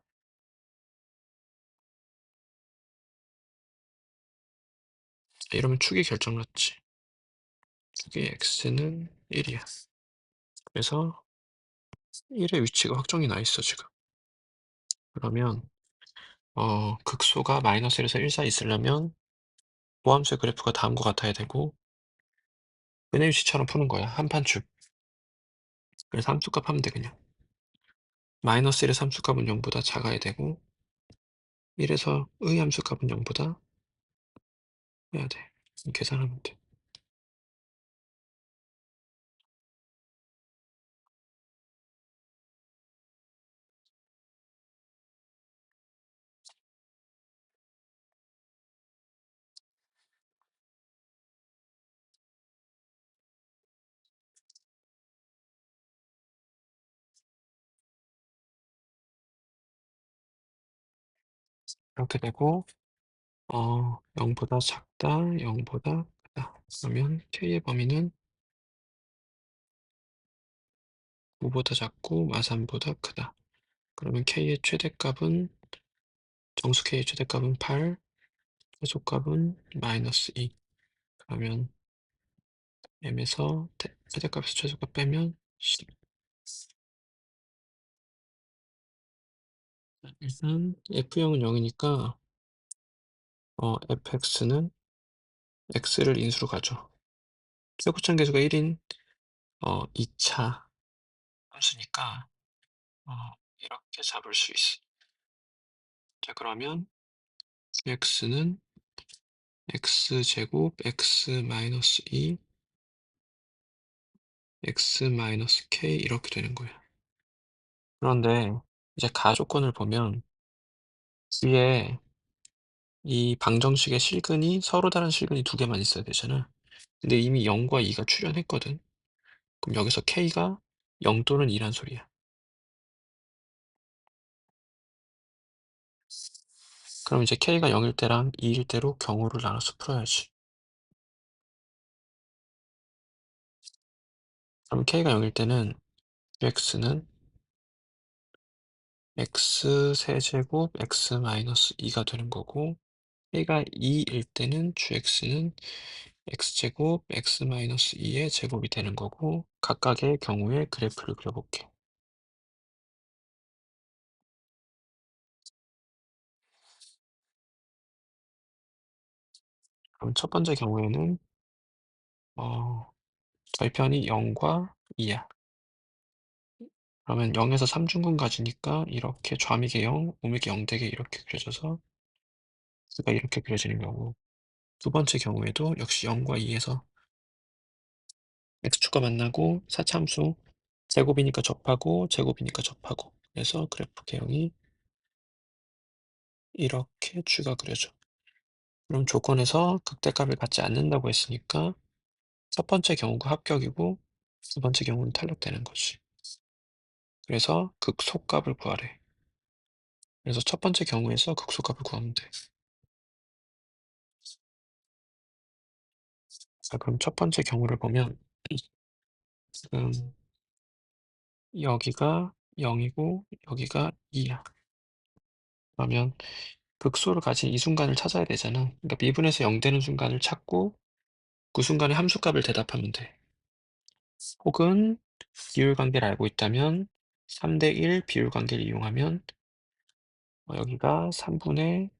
자, 이러면 축이 결정났지. 축의 x는 1이야. 그래서 1의 위치가 확정이 나 있어, 지금. 그러면 극소가 마이너스 1에서 1 사이 있으려면 모함수의 그래프가 다음과 같아야 되고 은의 위치처럼 푸는 거야, 한판축. 그래서 함수값 하면 돼, 그냥. 마이너스 1의 함수값은 0보다 작아야 되고 1에서 의 함수값은 0보다 해야 돼. 계산하면 돼. 이렇게 되고 0 보다 작다, 0 보다 크다. 그러면 K의 범위는 9 보다 작고 마3 보다 크다. 그러면 K의 최대값은 정수 K의 최대값은 8, 최소값은 -2. 그러면 M에서 최대값에서 최소값 빼면 10. 일단 F형은 0이니까 fx는 x를 인수로 가죠. 최고점 계수가 1인 2차 함수니까 어 이렇게 잡을 수 있어. 자, 그러면 qx는 x제곱 x-2 x-k 이렇게 되는 거야. 그런데 이제 가조건을 보면 뒤에 이 방정식의 실근이 서로 다른 실근이 두 개만 있어야 되잖아. 근데 이미 0과 2가 출현했거든. 그럼 여기서 k가 0 또는 2란 소리야. 그럼 이제 k가 0일 때랑 2일 때로 경우를 나눠서 풀어야지. 그럼 k가 0일 때는 qx는 x 세제곱 x-2가 되는 거고, k가 2일 때는 qx는 x제곱 x-2의 제곱이 되는 거고, 각각의 경우에 그래프를 그려볼게. 그럼 첫 번째 경우에는 절편이 0과 2야. 그러면 0에서 3중근까지니까 이렇게 좌미게 0, 우미게 0 되게 이렇게 그려져서 가 이렇게 그려지는 경우. 두 번째 경우에도 역시 0과 2에서 x축과 만나고 사차함수 제곱이니까 접하고 제곱이니까 접하고, 그래서 그래프 개형이 이렇게 쥐가 그려져. 그럼 조건에서 극대값을 갖지 않는다고 했으니까 첫 번째 경우가 합격이고 두 번째 경우는 탈락되는 거지. 그래서 극소값을 구하래. 그래서 첫 번째 경우에서 극소값을 구하면 돼. 자, 그럼 첫 번째 경우를 보면 지금 여기가 0이고 여기가 2야. 그러면 극소를 가진 이 순간을 찾아야 되잖아. 그러니까 미분에서 0 되는 순간을 찾고 그 순간에 함수값을 대답하면 돼. 혹은 비율 관계를 알고 있다면 3대 1 비율 관계를 이용하면 여기가 3분의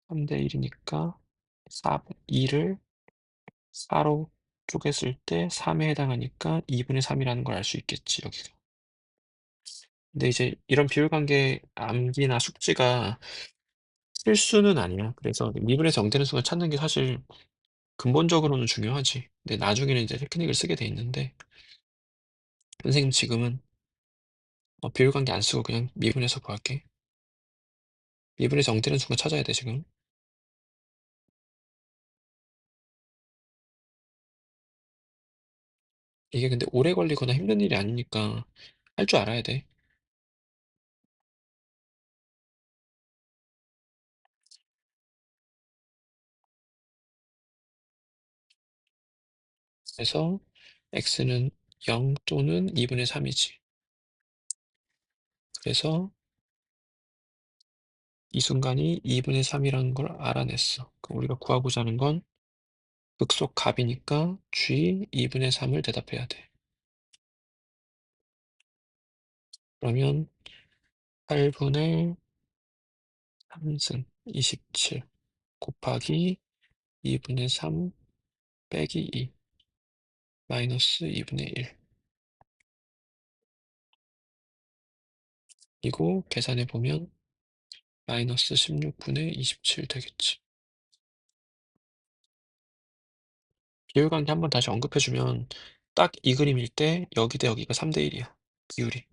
3대 1이니까 2를 4로 쪼갰을 때 3에 해당하니까 2분의 3이라는 걸 알 수 있겠지, 여기가. 근데 이제 이런 비율 관계 암기나 숙지가 필수는 아니야. 그래서 미분에서 0 되는 순간 찾는 게 사실 근본적으로는 중요하지. 근데 나중에는 이제 테크닉을 쓰게 돼 있는데 선생님 지금은 비율 관계 안 쓰고 그냥 미분에서 구할게. 미분에서 0 되는 순간 찾아야 돼, 지금. 이게 근데 오래 걸리거나 힘든 일이 아니니까 할 줄 알아야 돼. 그래서 x는 0 또는 2분의 3이지. 그래서 이 순간이 2분의 3이라는 걸 알아냈어. 그럼 우리가 구하고자 하는 건 극속 값이니까 g 2분의 3을 대답해야 돼. 그러면 8분의 3승 27 곱하기 2분의 3 빼기 2 마이너스 2분의 1 이거 계산해 보면 마이너스 16분의 27 되겠지. 비율관계 한번 다시 언급해 주면 딱 이 그림일 때 여기 대 여기가 3대 1이야. 비율이.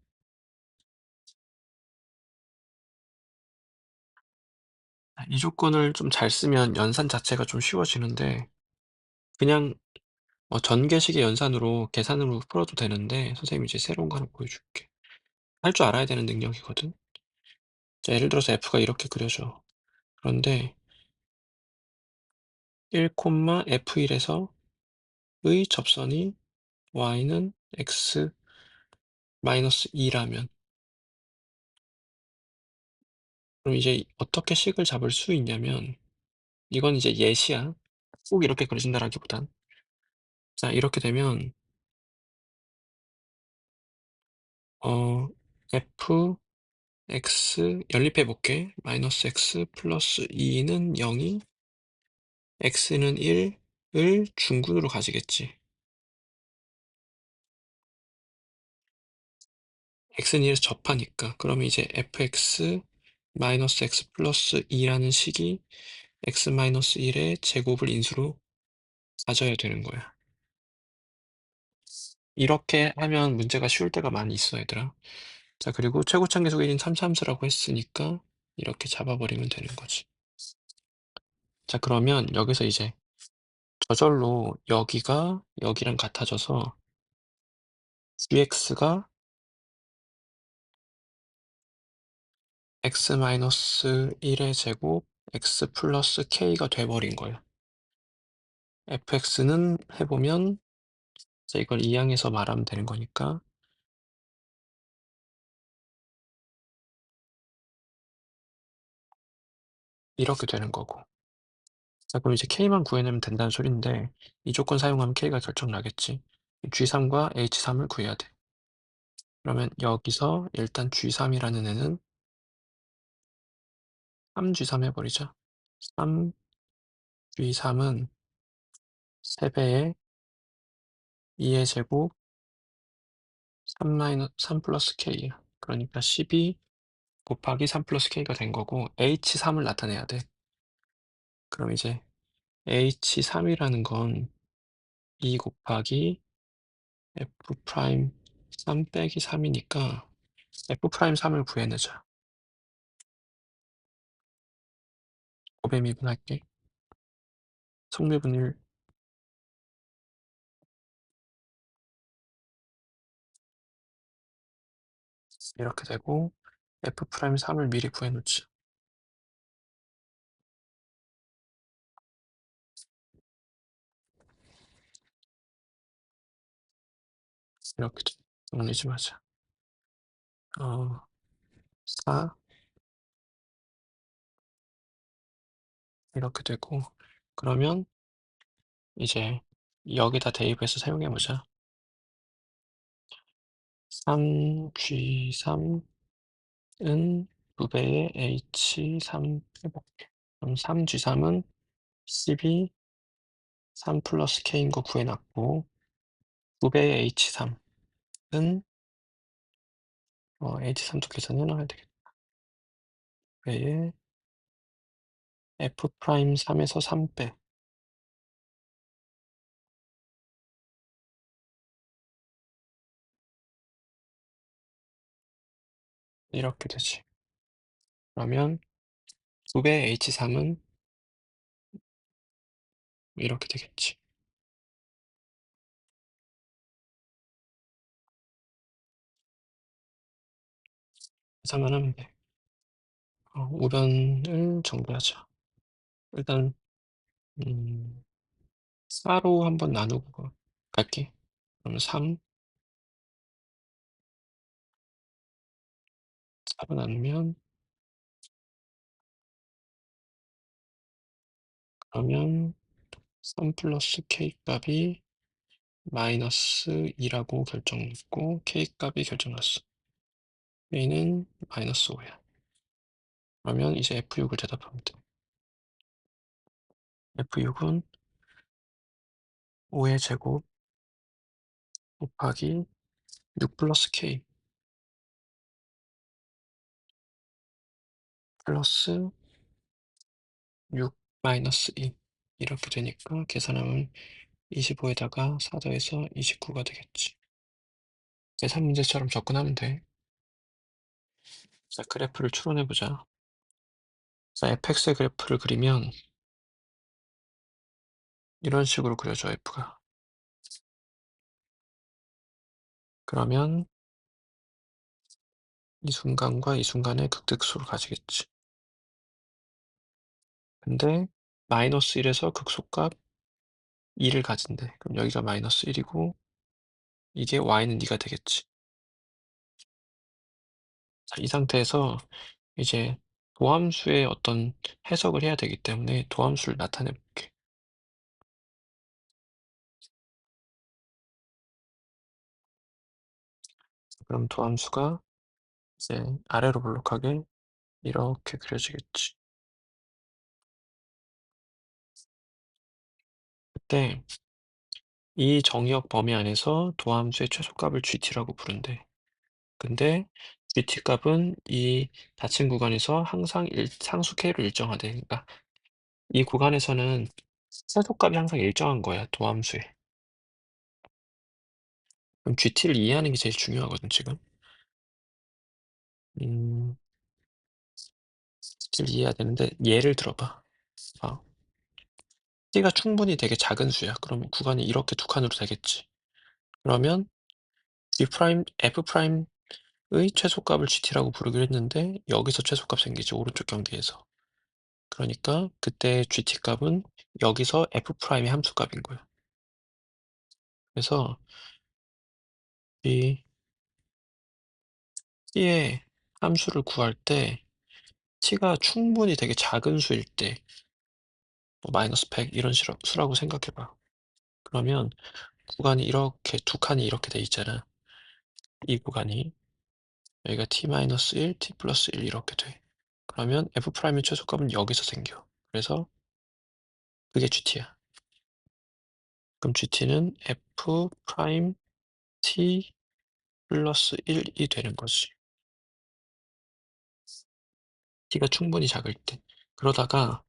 이 조건을 좀 잘 쓰면 연산 자체가 좀 쉬워지는데 그냥 전개식의 연산으로 계산으로 풀어도 되는데 선생님이 이제 새로운 거 하나 보여줄게. 할 줄 알아야 되는 능력이거든. 자, 예를 들어서 f가 이렇게 그려져. 그런데 1 F1에서 의 접선이 y는 x 2라면 그럼 이제 어떻게 식을 잡을 수 있냐면 이건 이제 예시야. 꼭 이렇게 그려진다라기보단 자 이렇게 되면 어 fx 연립해 볼게. -x 플러스 2는 0이 x는 1을 중군으로 가지겠지. x는 1에서 접하니까. 그러면 이제 fx x 플러스 2라는 식이 x 1의 제곱을 인수로 가져야 되는 거야. 이렇게 하면 문제가 쉬울 때가 많이 있어, 얘들아. 자, 그리고 최고차계수 1인 참수함수라고 했으니까 이렇게 잡아버리면 되는 거지. 자, 그러면 여기서 이제 저절로 여기가 여기랑 같아져서 gx가 x 1의 제곱 x 플러스 k가 돼버린 거야. fx는 해보면 자, 이걸 이항해서 말하면 되는 거니까 이렇게 되는 거고. 자, 그럼 이제 k만 구해내면 된다는 소린데 이 조건 사용하면 k가 결정나겠지. G3과 H3을 구해야 돼. 그러면 여기서 일단 G3이라는 애는 3G3 해버리자. 3G3은 3배의 2의 제곱 3 플러스 K야. 그러니까 12 곱하기 3 플러스 K가 된 거고 H3을 나타내야 돼. 그럼 이제 H3이라는 건 2 곱하기 F 프라임 3 빼기 3이니까 F 프라임 3을 구해내자. 곱의 미분할게. 성미분 1 이렇게 되고 F 프라임 3을 미리 구해놓자. 이렇게 정리 좀 하자. 4 이렇게 되고 그러면 이제 여기다 대입해서 사용해 보자. 3G3은 2배의 H3 해볼게. 그럼 3G3은 12 3 플러스 K인 거 구해놨고 2배의 H3은 H3도 계산해놔야 되겠다. 배의 F 프라임 3에서 3빼 이렇게 되지. 그러면 2배의 H3은 이렇게 되겠지. 계산만 하면 돼. 우변을 정리하자. 일단 4로 한번 나누고 갈게. 그럼 3, 4로 나누면 그러면 3 플러스 k 값이 마이너스 2라고 결정했고 k 값이 결정났어. k는 마이너스 5야. 그러면 이제 F6을 대답하면 돼. F6은 5의 제곱 곱하기 6 플러스 k 플러스 6 마이너스 2 이렇게 되니까 계산하면 25에다가 4 더해서 29가 되겠지. 계산 문제처럼 접근하면 돼. 자, 그래프를 추론해보자. 자, fx의 그래프를 그리면 이런 식으로 그려져, f가. 그러면 이 순간과 이 순간의 극대극소를 가지겠지. 근데 마이너스 1에서 극소값 2를 가진대. 그럼 여기가 마이너스 1이고 이게 y는 네가 되겠지. 자, 이 상태에서 이제 도함수의 어떤 해석을 해야 되기 때문에 도함수를 나타내 볼게. 그럼 도함수가 이제 아래로 볼록하게 이렇게 그려지겠지. 그때 이 정의역 범위 안에서 도함수의 최소값을 GT라고 부른대. 근데 GT 값은 이 닫힌 구간에서 항상 상수 K로 일정하대. 그러니까 이 구간에서는 최소값이 항상 일정한 거야, 도함수에. 그럼 GT를 이해하는 게 제일 중요하거든, 지금. 음, GT를 이해해야 되는데 예를 들어봐. 봐. T가 충분히 되게 작은 수야. 그러면 구간이 이렇게 두 칸으로 되겠지. 그러면 G 프라임, F 프라임의 최소값을 GT라고 부르기로 했는데 여기서 최소값 생기지, 오른쪽 경계에서. 그러니까 그때 GT 값은 여기서 F 프라임의 함수값인 거야. 그래서 이 T의 함수를 구할 때 T가 충분히 되게 작은 수일 때, 뭐 마이너스 100 이런 수라고 생각해 봐. 그러면 구간이 이렇게 두 칸이 이렇게 돼 있잖아. 이 구간이 여기가 t-1, t 플러스 1 이렇게 돼. 그러면 f 프라임의 최소값은 여기서 생겨. 그래서 그게 GT야. 그럼 GT는 f 프라임 t 플러스 1이 되는 거지. t가 충분히 작을 때. 그러다가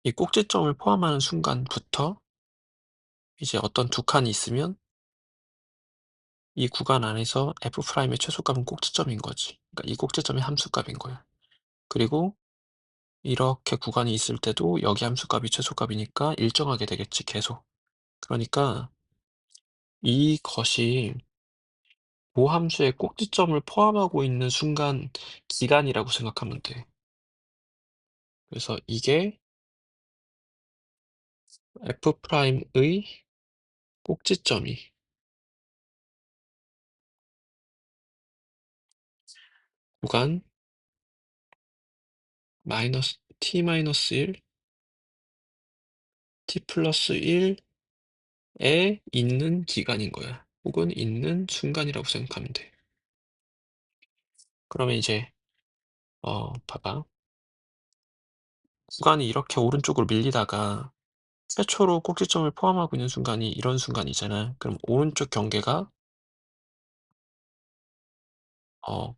이 꼭지점을 포함하는 순간부터 이제 어떤 두 칸이 있으면 이 구간 안에서 f 프라임의 최소값은 꼭지점인 거지. 그러니까 이 꼭지점이 함수값인 거야. 그리고 이렇게 구간이 있을 때도 여기 함수값이 최소값이니까 일정하게 되겠지, 계속. 그러니까 이것이 모함수의 꼭지점을 포함하고 있는 순간 기간이라고 생각하면 돼. 그래서 이게 F'의 꼭지점이 구간 마이너스 t-1, t 플러스 1에 있는 기간인 거야. 혹은 있는 순간이라고 생각하면 돼. 그러면 이제 봐봐. 구간이 이렇게 오른쪽으로 밀리다가 최초로 꼭지점을 포함하고 있는 순간이 이런 순간이잖아. 그럼 오른쪽 경계가 어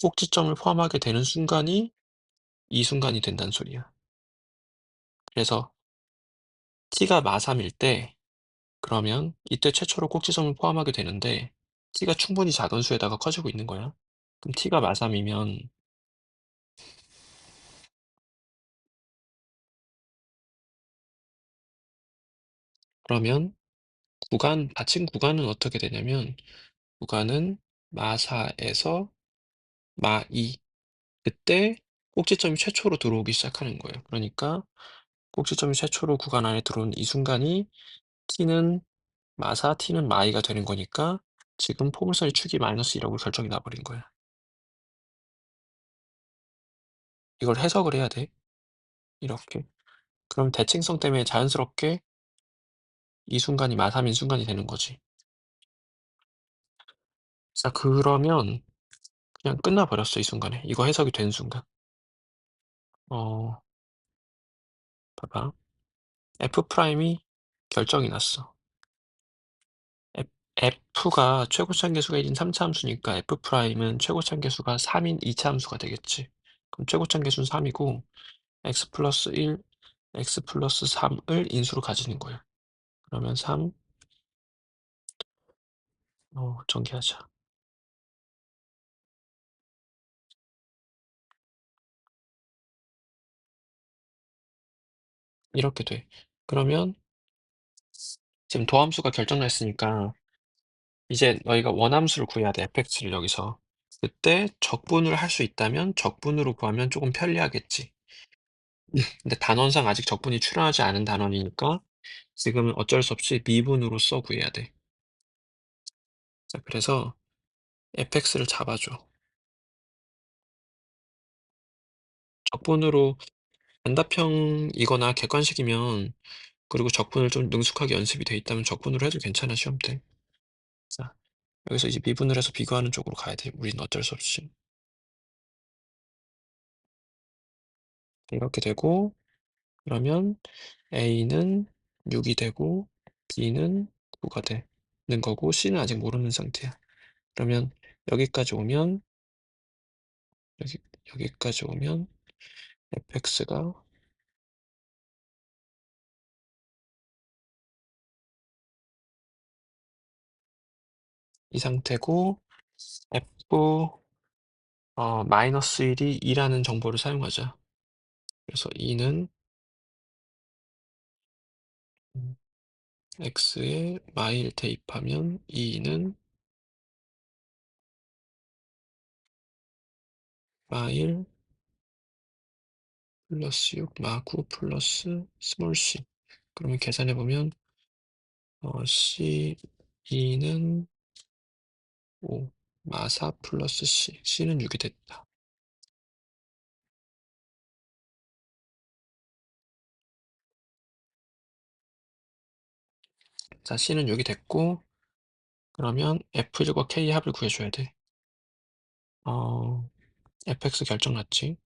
꼭지점을 포함하게 되는 순간이 이 순간이 된다는 소리야. 그래서 t가 마3일 때 그러면 이때 최초로 꼭지점을 포함하게 되는데 t가 충분히 작은 수에다가 커지고 있는 거야. 그럼 t가 마3이면 그러면 닫힌 구간은 어떻게 되냐면 구간은 마4에서 마2 그때 꼭지점이 최초로 들어오기 시작하는 거예요. 그러니까 꼭지점이 최초로 구간 안에 들어오는 이 순간이 t는 마4, t는 마2가 되는 거니까 지금 포물선의 축이 마이너스 2라고 결정이 나버린 거야. 이걸 해석을 해야 돼. 이렇게. 그럼 대칭성 때문에 자연스럽게 이 순간이 마3인 순간이 되는 거지. 자, 그러면 그냥 끝나버렸어, 이 순간에. 이거 해석이 된 순간. 어, 봐봐. F'이 결정이 났어. F가 최고치 한계수가 1인 3차 함수니까 F'은 최고치 한계수가 3인 2차 함수가 되겠지. 그럼 최고치 한계수는 3이고 x 플러스 1, x 플러스 3을 인수로 가지는 거야. 그러면 3, 전개하자. 이렇게 돼. 그러면 지금 도함수가 결정났으니까 이제 너희가 원함수를 구해야 돼, fx를 여기서. 그때 적분을 할 수 있다면 적분으로 구하면 조금 편리하겠지. 근데 단원상 아직 적분이 출현하지 않은 단원이니까 지금은 어쩔 수 없이 미분으로써 구해야 돼. 자, 그래서 fx를 잡아줘. 적분으로 단답형이거나 객관식이면, 그리고 적분을 좀 능숙하게 연습이 돼 있다면 적분으로 해도 괜찮아, 시험 때. 자, 여기서 이제 미분을 해서 비교하는 쪽으로 가야 돼. 우리는 어쩔 수 없이. 이렇게 되고, 그러면 A는 6이 되고, B는 9가 되는 거고, C는 아직 모르는 상태야. 그러면 여기까지 오면, 여기, 여기까지 오면 fx가 이 상태고, f 마이너스 1이 2라는 정보를 사용하자. 그래서 2는 x에 마일 대입하면 2는 마일 플러스 6 마구 플러스 스몰 c. 그러면 계산해보면 c 2는 5 마4 플러스 c는 6이 됐다. 자, c는 6이 됐고, 그러면 f1과 k의 합을 구해줘야 돼. fx 결정 났지?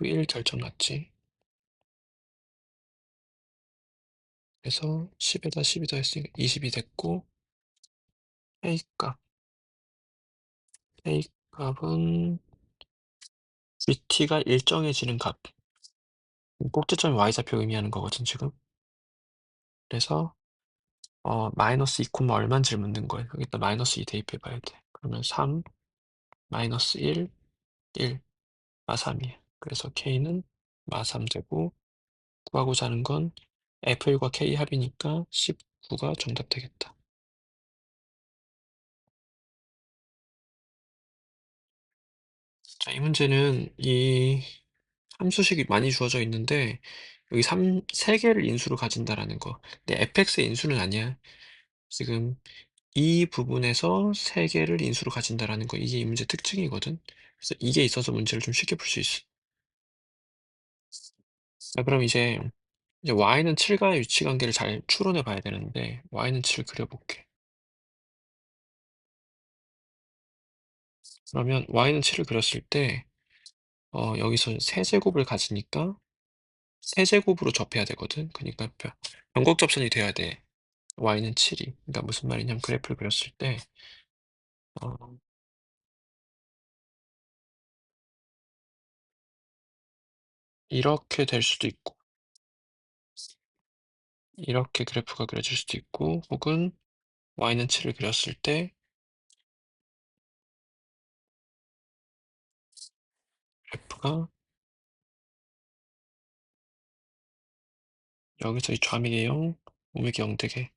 1 결정 났지? 그래서 10에다 12 더했으니까 20이 됐고, A값. A값은 GT가 일정해지는 값. 꼭지점이 Y좌표 의미하는 거거든, 지금. 그래서, 마이너스 2, 얼마인지를 묻는 거예요. 여기다 마이너스 2 대입해 봐야 돼. 그러면 3, 마이너스 1, 1, 마3이에요. 그래서 K는 마3 되고, 구하고자 하는 건 F1과 K 합이니까 19가 정답 되겠다. 자, 이 문제는 이 함수식이 많이 주어져 있는데, 여기 3개를 인수로 가진다라는 거. 근데 fx의 인수는 아니야. 지금 이 부분에서 3개를 인수로 가진다라는 거. 이게 이 문제 특징이거든. 그래서 이게 있어서 문제를 좀 쉽게 풀 수 있어. 자, 그럼 이제 y는 7과의 위치 관계를 잘 추론해 봐야 되는데, y는 7을 그려볼게. 그러면 y는 7을 그렸을 때, 여기서 세제곱을 가지니까 세제곱으로 접해야 되거든. 그러니까 변곡 접선이 돼야 돼. y는 7이. 그러니까 무슨 말이냐면, 그래프를 그렸을 때 어, 이렇게 될 수도 있고, 이렇게 그래프가 그려질 수도 있고, 혹은 y는 7을 그렸을 때 그래프가 여기서 이 좌미계 0, 우미계 0 되게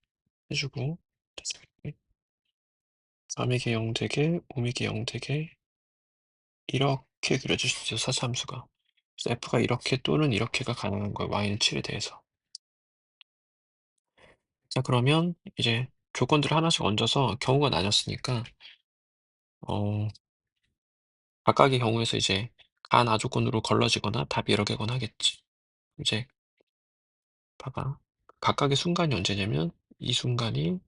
해주고, 좌미계 0 되게, 우미계 0 되게, 이렇게 그려질 수 있어, 사차함수가. 그래서 f가 이렇게 또는 이렇게가 가능한 거예요, y는 7에 대해서. 자, 그러면 이제 조건들을 하나씩 얹어서 경우가 나뉘었으니까, 어, 각각의 경우에서 이제 간아조건으로 걸러지거나 답이 여러 개거나 하겠지. 이제 봐봐. 각각의 순간이 언제냐면 이 순간이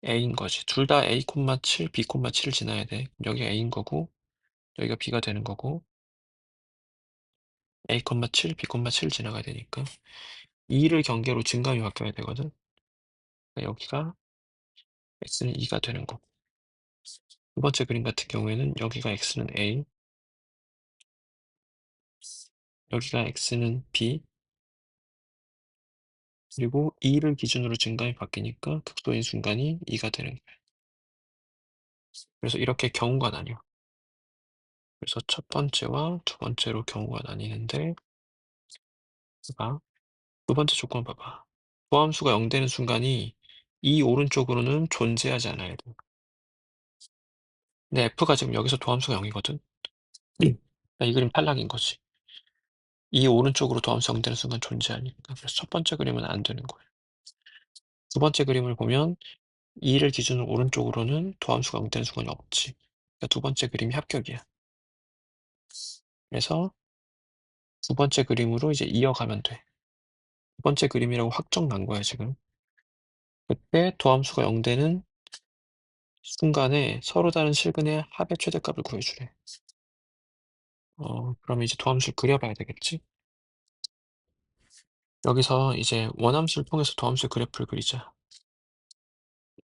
A인 거지. 둘 다 A, 7, B, 7을 지나야 돼. 여기가 A인 거고 여기가 B가 되는 거고 A, 7, B, 7을 지나가야 되니까 2를 경계로 증감이 바뀌어야 되거든. 그러니까 여기가 X는 2가 되는 거고, 두 번째 그림 같은 경우에는 여기가 X는 A, 여기가 X는 B, 그리고 2를 기준으로 증감이 바뀌니까 극도인 순간이 2가 되는 거야. 그래서 이렇게 경우가 나뉘어. 그래서 첫 번째와 두 번째로 경우가 나뉘는데, 봐봐. 두 번째 조건 봐봐. 포함수가 0 되는 순간이 이 오른쪽으로는 존재하지 않아야 돼. 근데 F가 지금 여기서 도함수가 0이거든. 이 그림 탈락인 거지. 이 오른쪽으로 도함수 0 되는 순간 존재하니까. 그래서 첫 번째 그림은 안 되는 거예요. 두 번째 그림을 보면 2를 기준으로 오른쪽으로는 도함수가 0 되는 순간이 없지. 그러니까 두 번째 그림이 합격이야. 그래서 두 번째 그림으로 이제 이어가면 돼. 두 번째 그림이라고 확정 난 거야, 지금. 그때 도함수가 0 되는 순간에 서로 다른 실근의 합의 최대값을 구해주래. 그럼 이제 도함수를 그려봐야 되겠지? 여기서 이제 원함수를 통해서 도함수 그래프를 그리자.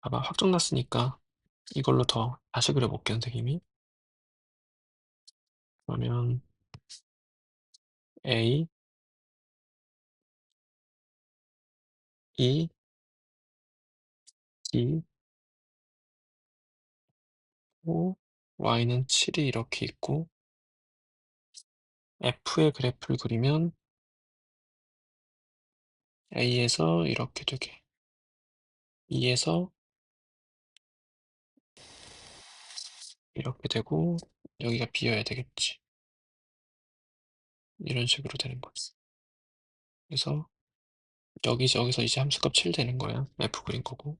봐봐, 확정 났으니까 이걸로 더 다시 그려볼게, 선생님이. 그러면 A, E, D, O, Y는 7이 이렇게 있고 F의 그래프를 그리면 A에서 이렇게 되게 E에서 이렇게 되고 여기가 B여야 되겠지. 이런 식으로 되는 거지. 그래서 여기서 이제 함수값 7 되는 거야. F 그린 거고.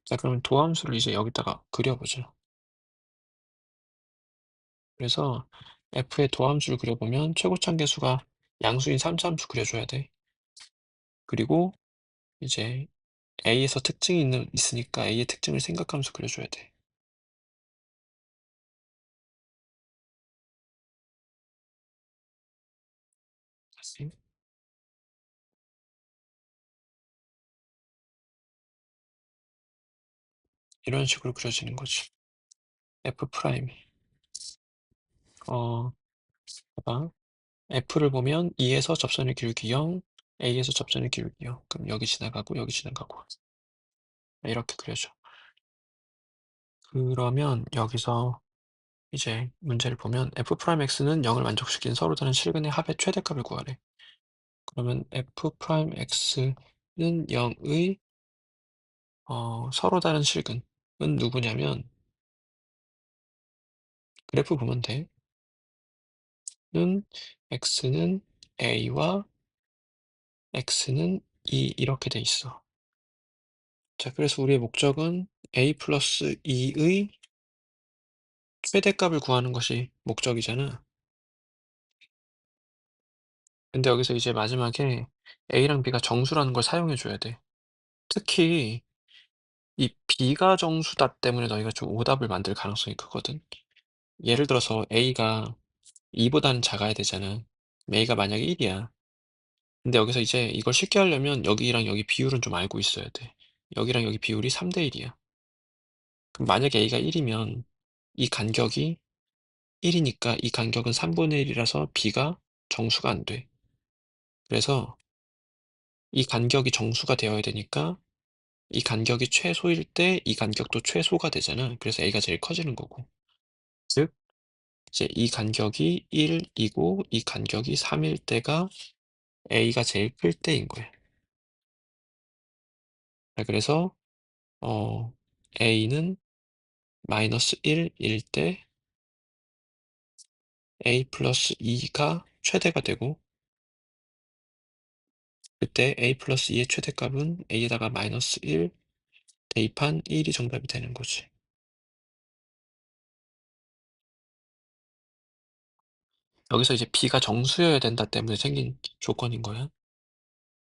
자, 그러면 도함수를 이제 여기다가 그려보자. 그래서 F의 도함수를 그려보면 최고차계수가 양수인 3차함수 그려줘야 돼. 그리고 이제 A에서 특징이 있으니까 A의 특징을 생각하면서 그려줘야 돼. 다시. 이런 식으로 그려지는 거지. F 프라임이. 봐봐. F를 보면 E에서 접선의 기울기 0, A에서 접선의 기울기 0. 그럼 여기 지나가고 여기 지나가고. 이렇게 그려줘. 그러면 여기서 이제 문제를 보면 F'X는 0을 만족시킨 서로 다른 실근의 합의 최대값을 구하래. 그러면 F'X는 0의 서로 다른 실근은 누구냐면 그래프 보면 돼. 는 X는 A와 X는 E 이렇게 돼 있어. 자, 그래서 우리의 목적은 A 플러스 E의 최대값을 구하는 것이 목적이잖아. 근데 여기서 이제 마지막에 A랑 B가 정수라는 걸 사용해 줘야 돼. 특히 이 B가 정수다 때문에 너희가 좀 오답을 만들 가능성이 크거든. 예를 들어서 A가 2보다는 작아야 되잖아. A가 만약에 1이야. 근데 여기서 이제 이걸 쉽게 하려면 여기랑 여기 비율은 좀 알고 있어야 돼. 여기랑 여기 비율이 3대 1이야. 그럼 만약에 A가 1이면 이 간격이 1이니까 이 간격은 3분의 1이라서 B가 정수가 안 돼. 그래서 이 간격이 정수가 되어야 되니까 이 간격이 최소일 때 이 간격도 최소가 되잖아. 그래서 A가 제일 커지는 거고. 즉, 이제 이 간격이 1이고 이 간격이 3일 때가 A가 제일 클 때인 거야. 자, 그래서 A는 마이너스 1일 때 A 플러스 2가 최대가 되고 그때 A 플러스 2의 최대값은 A에다가 마이너스 1 대입한 1이 정답이 되는 거지. 여기서 이제 B가 정수여야 된다 때문에 생긴 조건인 거야.